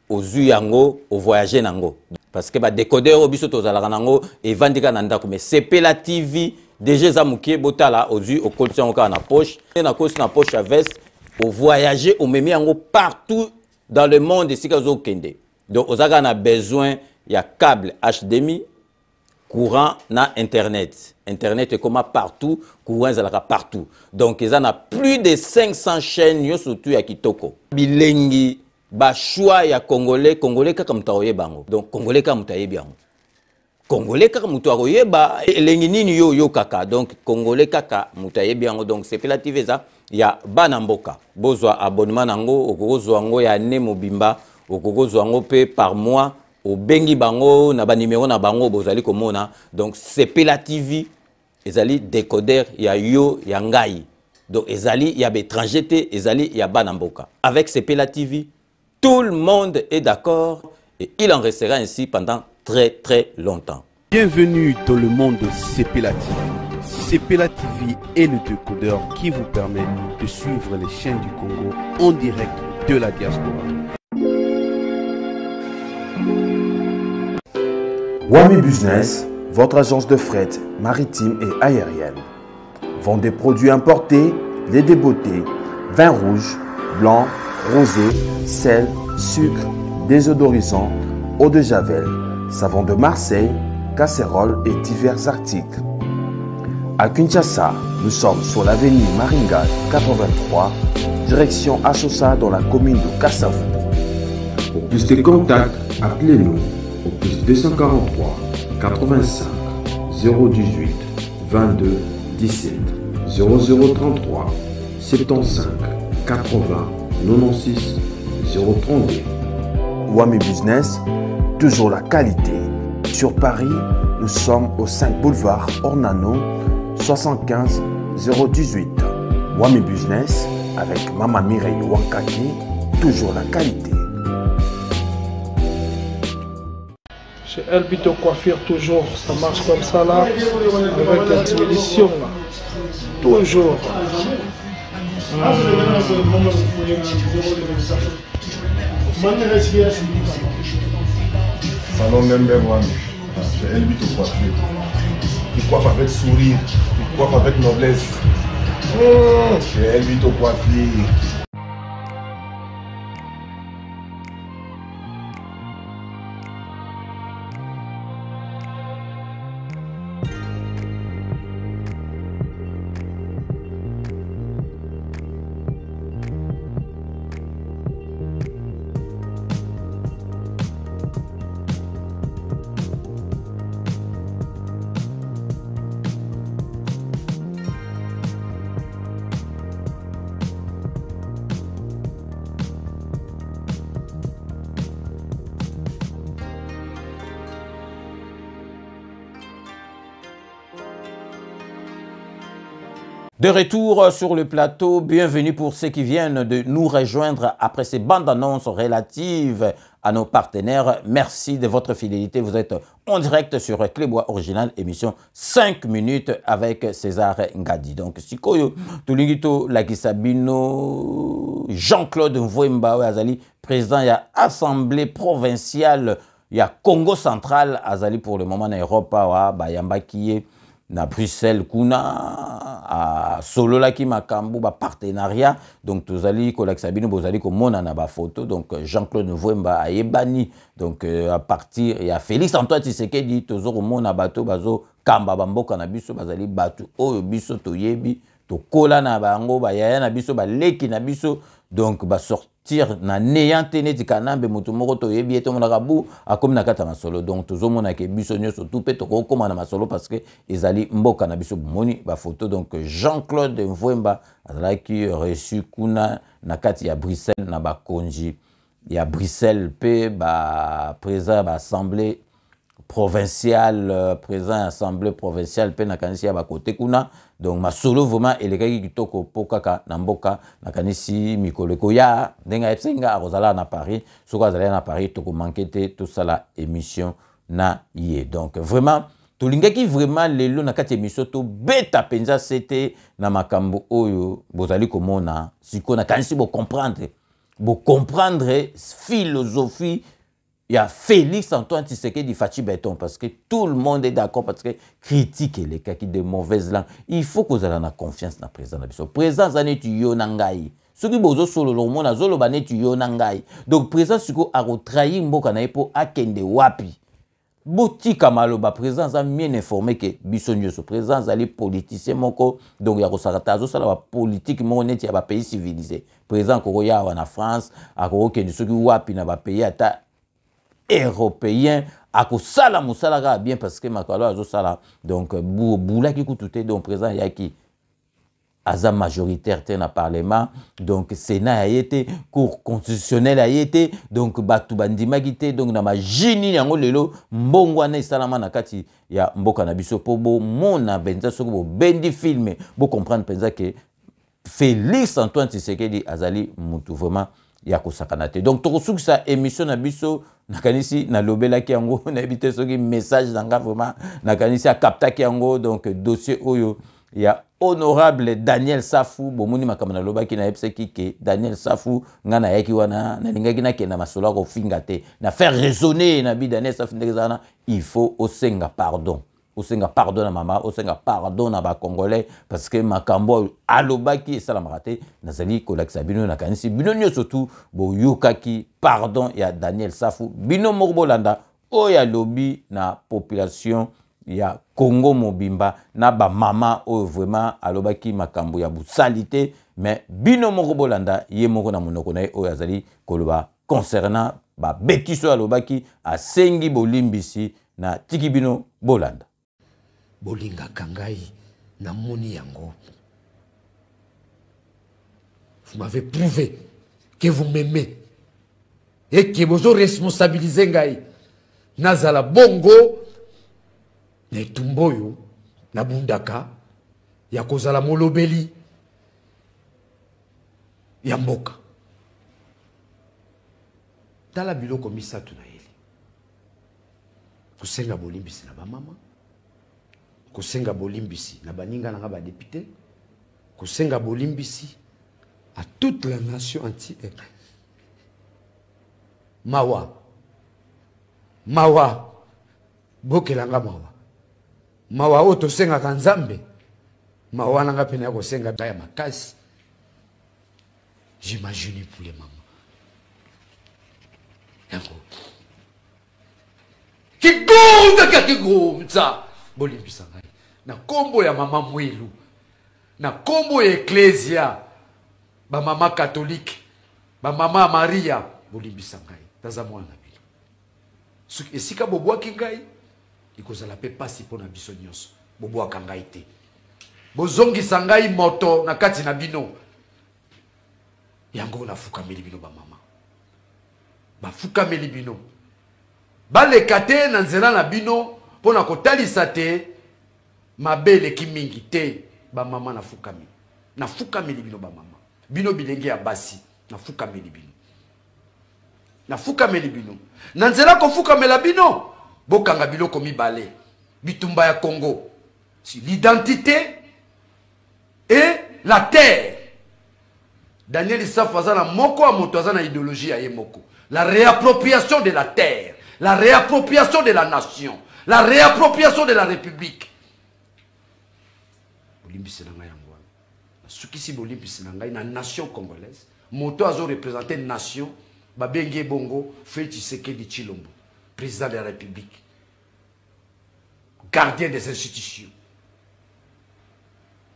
ozu yango o voyager nango. Parce que ba décodeur obiso tozalaka nango evandika na ndaku mais Sepela TV déjà eza mukie botala ozu o koltion ka na poche na kosi na poche à veste au voyager au memi yango partout dans le monde ici kazo kende. Donc on a besoin il y a câble HDMI courant na internet. Internet est comme partout, courant zalaka partout. Donc ils en a plus de 500 chaînes yo surtout ya kitoko. Bilengi ba choix ya congolais kaka mutaoye bango. Donc congolais kaka mutaye bango. Congolais kaka mutaoye ba elengi nini yo kaka. Donc congolais kaka mutaye bango. Donc c'est relative ça. Ya Banamboka bozwa abonnement nango okozwa ngo ya ne mobimba okozwa ngo pe par mois au bengi bango na ba numéro na bango bozali komona. Donc Sepela TV ezali décodeur ya yo ya ngai. Donc ezali ya bétranger te ezali ya Banamboka. Avec Sepela TV tout le monde est d'accord et il en restera ainsi pendant très longtemps. Bienvenue dans le monde de Sepela TV. Sepela TV est le décodeur qui vous permet de suivre les chaînes du Congo en direct de la diaspora. Wami Business, votre agence de fret maritime et aérienne. Vend des produits importés, lait de beauté, vin rouge, blanc, rosé, sel, sucre, désodorisant, eau de javel, savon de Marseille, casseroles et divers articles. À Kinshasa, nous sommes sur l'avenue Maringa 83, direction Assosa dans la commune de Kassavu. Pour plus de contacts, appelez-nous au plus 243 85 018 22 17 0033 75 80 96 032. Wami Business, toujours la qualité. Sur Paris, nous sommes au 5 boulevard Ornano 75 018. Wami Business avec Mama Mireille Wankaki, toujours la qualité. Chez Elbito Coiffure, toujours, ça marche comme ça là, avec l'expédition là. Toujours. Salon number one, chez Elbito Coiffure. Il coiffe avec sourire, il coiffe avec noblesse. Chez Elbito Coiffure. De retour sur le plateau, bienvenue pour ceux qui viennent de nous rejoindre après ces bandes annonces relatives à nos partenaires. Merci de votre fidélité. Vous êtes en direct sur Clébois Original, émission 5 minutes avec César Ngadi. Donc, Sikoyo, Tulingito Lakisabino, Jean-Claude Mvouemba, Azali, président de l'Assemblée provinciale, il y a Congo central, Azali pour le moment en Europe, Bayamba qui est na Bruxelles kuna à solo la ki makambu ba partenariat donc tozali kolak sabino bozali ko mona na ba photo donc Jean-Claude Mvouemba a ebani donc à partir ya Félix Antoine Tshisekedi tozo ko mona bato bazo kamba bamboka na biso bazali bato oyo biso toyebi to kola na bango ba yaya na biso ba leki na biso donc ba sortir na neyante neti kanambe mutu moko toyebi eto mona kabu akomi na kata masolo donc tozo mona ke biso nyoso tout pe to koma na masolo parce que ezali mboka na biso moni ba photo donc Jean-Claude Mvouemba azalaki reçu kuna na kati ya Bruxelles na ba konji ya Bruxelles pe ba président ba assemblée provincial président assemblée provinciale pe nakanisi ya ba côté kuna donc masolo vraiment elekaki kitoko po kaka na mboka nakanisi mikoleko ya ndenga epsenga akozala na Paris soko azala na Paris to ko manquer tout ça la émission na yé donc vraiment tolingaki vraiment lelo na kati émission to beta penza c'était na makambo oyo bozali komona siko nakanisi bo comprendre philosophie. Il y a Félix Antoine Tshisekedi Fachi Béton parce que tout le monde est d'accord parce que critique les cas qui de mauvaises langues. Il faut que vous ayez la confiance dans le président. Le président Zanetu Yonangai. Ce qui bozo solo le monde azolo banetu Yonangai. Donc le président Suko a retrahi mboka na epo akende wapi. Botika maloba président a bien informé que bisonyo ce président zali politicien moko donc ya kosarata zo sala ba politique monete ya ba pays civilisé. Président Koroya en France a kende soki wapi na ba pays ata européen à sala musala bien parce que makalo azo sala donc boula ki kutute donc présent yaki aza majoritaire na parlement donc sénat a été cour constitutionnelle a été donc batu bandima gité donc na majini yango lelo mbongo na salama na kati ya mboka na biso po bo mona benza soko bo bendi filmer bo comprendre penza que Félix Antoine Tshisekedi azali mutu vraiment ya kosakanate donc tokosuki sa émission na biso nakanisi na lobela ki yango na ebité soki message nanga vraiment nakanisi a capta ki yango donc dossier oyo ya honorable Daniel Safou bomoni makama na loba ki na epseki ke Daniel Safou ngana yaki wana na lingaki na kenda masolo ko fingate na faire raisonner na bi Daniel Safou ndezana il faut osenga pardon na mama osenga pardon na ba congolais parce que makambo alobaki et sala marate nazali kolakisa bino na kanisi bino nyo surtout bo yokaki pardon ya Daniel Safou bino morbolanda o ya lobi na population ya Congo mobimba na ba mama o vraiment alobaki makambo ya busalité mais bino morbolanda ye moko na monoko na o yazali koloba concernant ba betiso alobaki asengi bolimbisi na tikibino bolanda bolinga kangai na moni yango. Vous m'avez prouvé que vous m'aimez et que vous responsabilisez ngai nazala bongo ne tumboyo na bundaka ya kozala molobeli ya mboka tala biloko misatu na yeli kusenga bolimbisi na ba mama kosenga bolimbisi na baninga na ba député kosenga bolimbisi à toute la nation entière mawa bokelanga mawa oto senga kanzambe mawa nanga pena ya kosenga ya makasi. J'imagine pour les mamans yango kigumza bolimbisa ngai na kombo ya mama Mwilu na kombo ya Ecclesia ba mama catholique ba mama Maria bolimbisa ngai taza mwana bino soki esika bobwaki ngai ikozala pe pasi pona biso nyonso bobwaka ngai te bozongisa ngai moto na kati na bino yango nafukameli bino ba mama bafukameli bino baleka te na nzela na bino pona kotalisa te mabele ki mingi te ba mama nafukameli bino ba mama bino bilenge ya basi nafukameli bino na nzela kofukamela bino bokanga biloko mibale bitumba ya Congo si l'identité et la terre. Daniel Safou azana moko a moto azana idéologie ya yemoko. La réappropriation de la terre, la réappropriation de la nation, la réappropriation de la république. Bolimbisi na ngai yango. Sukisi bolimbisi na ngai na nation congolaise. Moto azo représenter nation, babenge bongo Félix Tshisekedi Tshilombo, président de la République, gardien des institutions,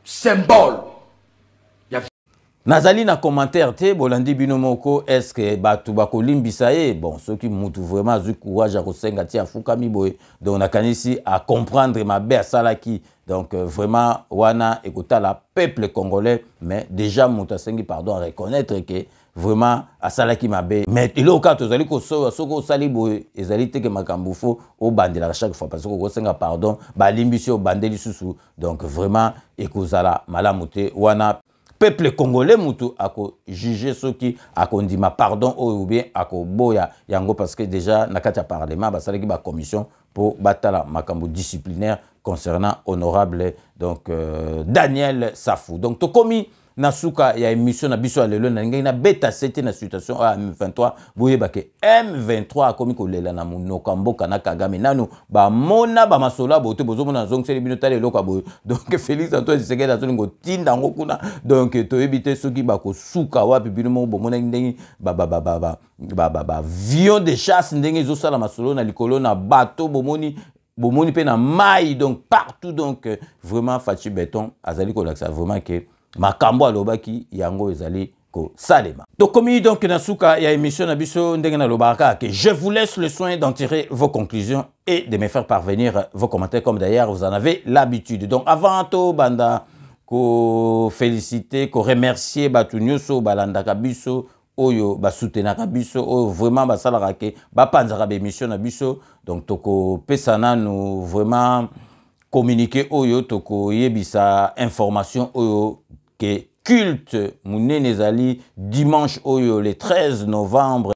symbole. Nazali na commentaire te bolandi bino moko est-ce que batu bakolimbisa ye bon ceux qui mutu vraiment zu courage à kosenga ti afuka miboye donc nakanisi à comprendre ma be salaki donc vraiment wana ekota la peuple congolais mais déjà mutu asengi pardon à reconnaître que vraiment asalaki mabe mais eloka tozali kosoya soko osali boye ezali teke makambo fo obandela chaque fois parce que kosenga pardon balimbi si obandeli susu donc vraiment ekozala malamu te wana peuple congolais mutu ako juger soki akondima pardon ou bien ako boya yango parce que déjà nakati ya parlement basalaki ba commission pour batala makambo disciplinaire concernant honorable donc Daniel Safou. Donc tokomi nasuka ya émission na biso lelo na ngai na beta c'était na situation à M23 boye bake M23 akomi kolela na munoka mboka na Kagame nanu ba mona ba masola bote bozo mona zongo seli bino tale loka boye donc Félix Antoine Tshisekedi azolingo tinda ngokuna donc to ebite soki ba ko suka wapi bino mo bomona ndengi ba vion de chasse ndengi zo sala masolo na likolo na bateau bomoni pe na mai donc partout donc vraiment Fachi Béton azali ko laksa vraiment que makambo alobaki yango ezali ko salema. Donc comme donc nasuka ya émission na biso ndenge na lobaka que je vous laisse le soin d'en tirer vos conclusions et de me faire parvenir vos commentaires comme d'ailleurs vous en avez l'habitude. Donc avant to banda ko féliciter ko remercier batu nyoso balandaka biso oyo basutenaka biso oyo vraiment basalaka ke bapanzaka ba émission na biso donc toko pesana nous vraiment communiquer oyo toko yebisa information oyo que culte munene zali dimanche oyo le 13 novembre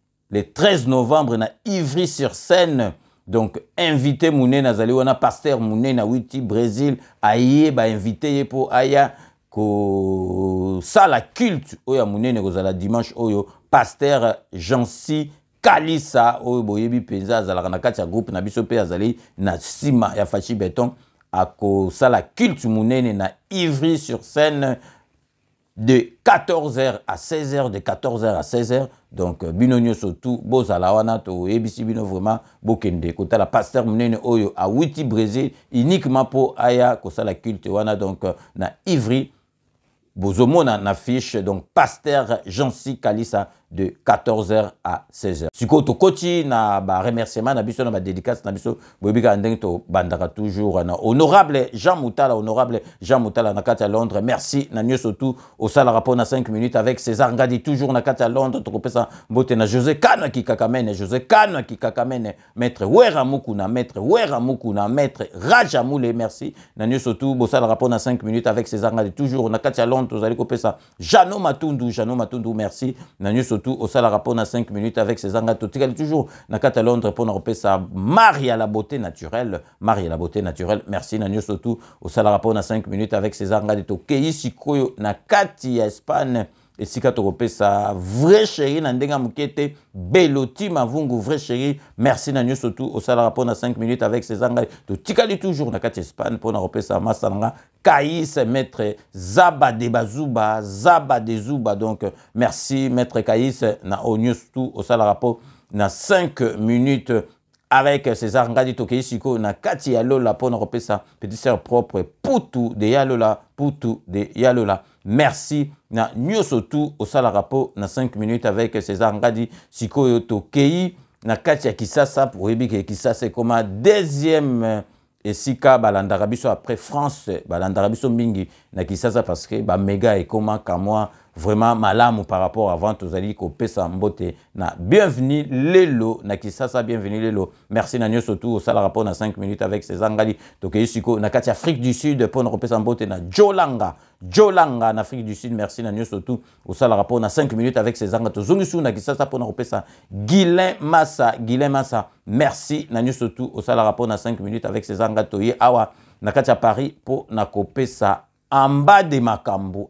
na Ivry-sur-Seine donc invité munene zali wana pasteur munene witi Brésil aye ba invité po aya ko sala culte oyo munene kozala dimanche oyo pasteur Jansi Kalisa oyo boyebi penza azalaka na kati ya groupe na biso pe azali na sima ya Fachi Béton ako sala culte munene na Ivry-sur-Seine de 14h à 16h, de 14h à 16h. Donc, binonyo surtout, bozala wana to ebisi bino vraiment bokende. Kota la pasteur munene oyo a Witi Brésil, uniquement pour aya kosala culte wana donc na Ivry. Bozomona na fiche donc pasteur Jansi Kalisa de 14h à 16h. Siko to koti na ba remerciement na biso na ba dédicace na biso bobika ndenge to bandaka toujours na honorable Jean Moutala na kati à Londres. Merci na nyoso tout au sala rapport na 5 minutes avec César Ngadi toujours na kati à Londres to kopesa mbote na José Kano ki kakamene maître Wera Mukuna maître Raja Moule merci na nyoso tout au sala rapport na 5 minutes avec César Ngadi toujours na kati à Londres vous allez kopesa Jano Matundu merci na nyoso surtout au sala rapport na 5 minutes avec ses engagements toujours na kata Londres pour nous ça Marie à la beauté naturelle merci na surtout au sala rapport na 5 minutes avec ses engagements kei sikoyo na kati ya Espagne et sika to ça vrai chéri na ndenga mukete Beloti Mavungu vrai chéri merci na surtout au sala rapport na 5 minutes avec ses engagements to tikali toujours na kati Espagne pour nous ça masalanga Kaïs, maître Zaba de Bazouba, donc merci maître Kaïs, na Onius tout au sala rapport, na 5 minutes avec César Ngadi Tokeisiko, na Kati Yalola pour nous repérer ça, petit sœur propre, Poutou de Yalola, merci, na Nyosotu au sala rapport, na 5 minutes avec César Ngadi Siko Tokei, na Kati Kisasa, pour Ebike Kisasa, c'est comme un deuxième. Et sika balandarabiso après France balandarabiso mingi na Kisasa parce que ba méga et comment kamwa vraiment malamu par rapport avant tozali ko pesa mbote na bienvenue lelo na Kisasa bienvenue lelo merci na nyoso tout au sala rapport na 5 minutes avec ces angali donc yisiko na kati Afrique du Sud pour nous pesa mbote na Jolanga en Afrique du Sud merci na nyoso tout au sala rapport na 5 minutes avec ces angali tozongisu na Kisasa pour nous pesa Guilain Massa merci na nyoso tout au sala rapport na 5 minutes avec ces angali toye awa na kati Paris pour na kopesa Amba de Makambo,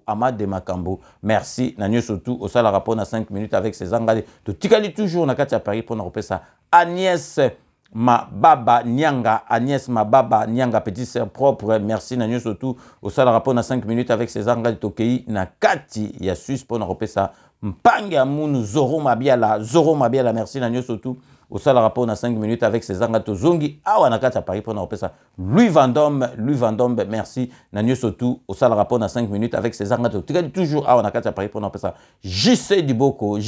merci. Nanyo surtout au sala rapport na 5 minutes avec ses engagés. To tikali toujours na katia Paris pour nous repérer ça. Agnès Mababa Nyanga, petite sœur propre, merci. Nanyo surtout au sala rapport na 5 minutes avec ses engagés. Tokei na kati ya Suisse pour nous repérer ça. Mpanga Mounou Zoro Mabiala, merci. Nanyo surtout au sala rapport na 5 minutes avec ses engato zongi awa na kati Paris pour nous repérer ça. Louis Vendôme, merci. Nanyo surtout au sala rapport na 5 minutes avec ses engato. Tu toujours awa na kati Paris pour nous repérer ça. JC Diboko,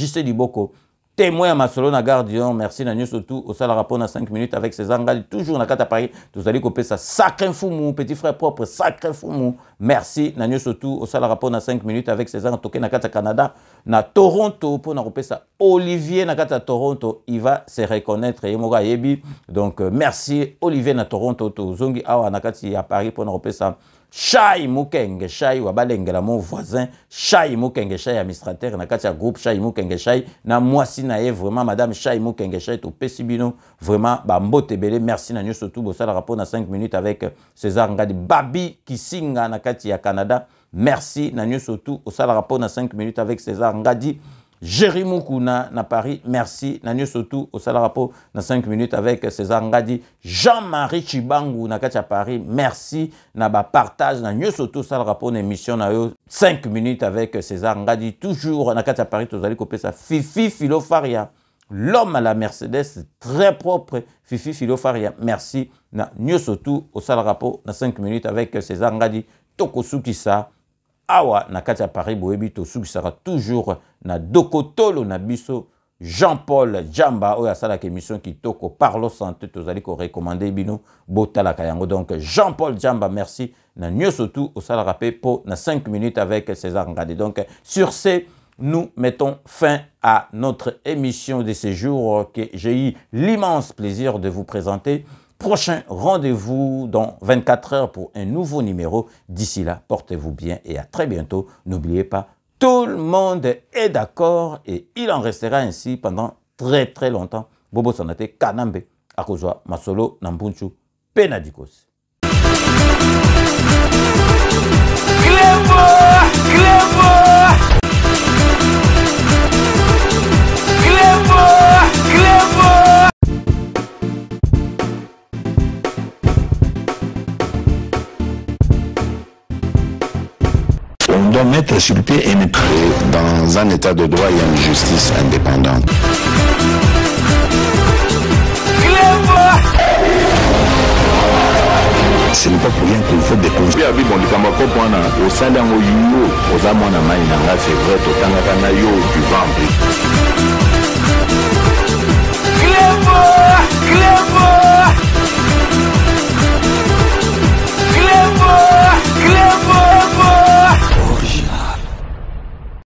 témoin à Masolo na Gardion, merci Nanyo surtout au sala rapport na 5 minutes avec ses angali toujours na kata Paris, tous allez couper ça sacré foumou, petit frère propre sacré foumou. Merci Nanyo surtout au sala rapport na 5 minutes avec ses angali toqué na kata Canada, na Toronto pour na couper ça. Olivier na kata Toronto, il va se reconnaître yemoga yebi. Donc merci Olivier na Toronto to zongi awa na kati à Paris pour na couper ça. Chai Mukenge Chai wabalengela mon voisin Chai Mukenge Chai administrateur na kati ya groupe Chai Mukenge Chai na mwasi na ye vraiment madame Chai Mukenge Chai to pesibino vraiment ba mbote belé merci na nyoso tout bosala rapport na 5 minutes avec César Ngadi Babi Kisinga na kati ya Canada merci na nyoso tout osala rapport na 5 minutes avec César Ngadi Jerry Mukuna na Paris, merci. Nanyo surtout au sala rapport na 5 minutes avec César Ngadi. Jean-Marie Chibangu na katia Paris, merci. Na ba partage nanyo surtout sala rapport na émission na yo 5 minutes avec César Ngadi. Toujours na katia Paris, tous allez copier ça. Fifi Filofaria, l'homme à la Mercedes, très propre. Fifi Filofaria, merci. Nanyo surtout au sala rapport na 5 minutes avec César Ngadi. Tokosuki sa. Awa na kati ya Paris boyebi to suki sera toujours na dokotolo na biso Jean-Paul Djamba oya sala ke émission qui toko parlo santé to zali ko recommander bino botala kayango donc Jean-Paul Djamba merci na nyoso tout au sala rappé pour na 5 minutes avec César Ngadi donc sur ce nous mettons fin à notre émission de ce jour que j'ai eu l'immense plaisir de vous présenter. Prochain rendez-vous dans 24 heures pour un nouveau numéro. D'ici là, portez-vous bien et à très bientôt. N'oubliez pas, tout le monde est d'accord et il en restera ainsi pendant très longtemps. Bobo Sanate, Kanambe, Akozwa, Masolo, Nambunchu, Penadikos. On doit mettre sur pied et mettre dans un état de droit et une justice indépendante. Ce n'est pas pour rien qu'il faut des conseils. Au sein d'un yo, aux amants à Maïnanga, c'est vrai, au Tangana yo, du ventre. Clément!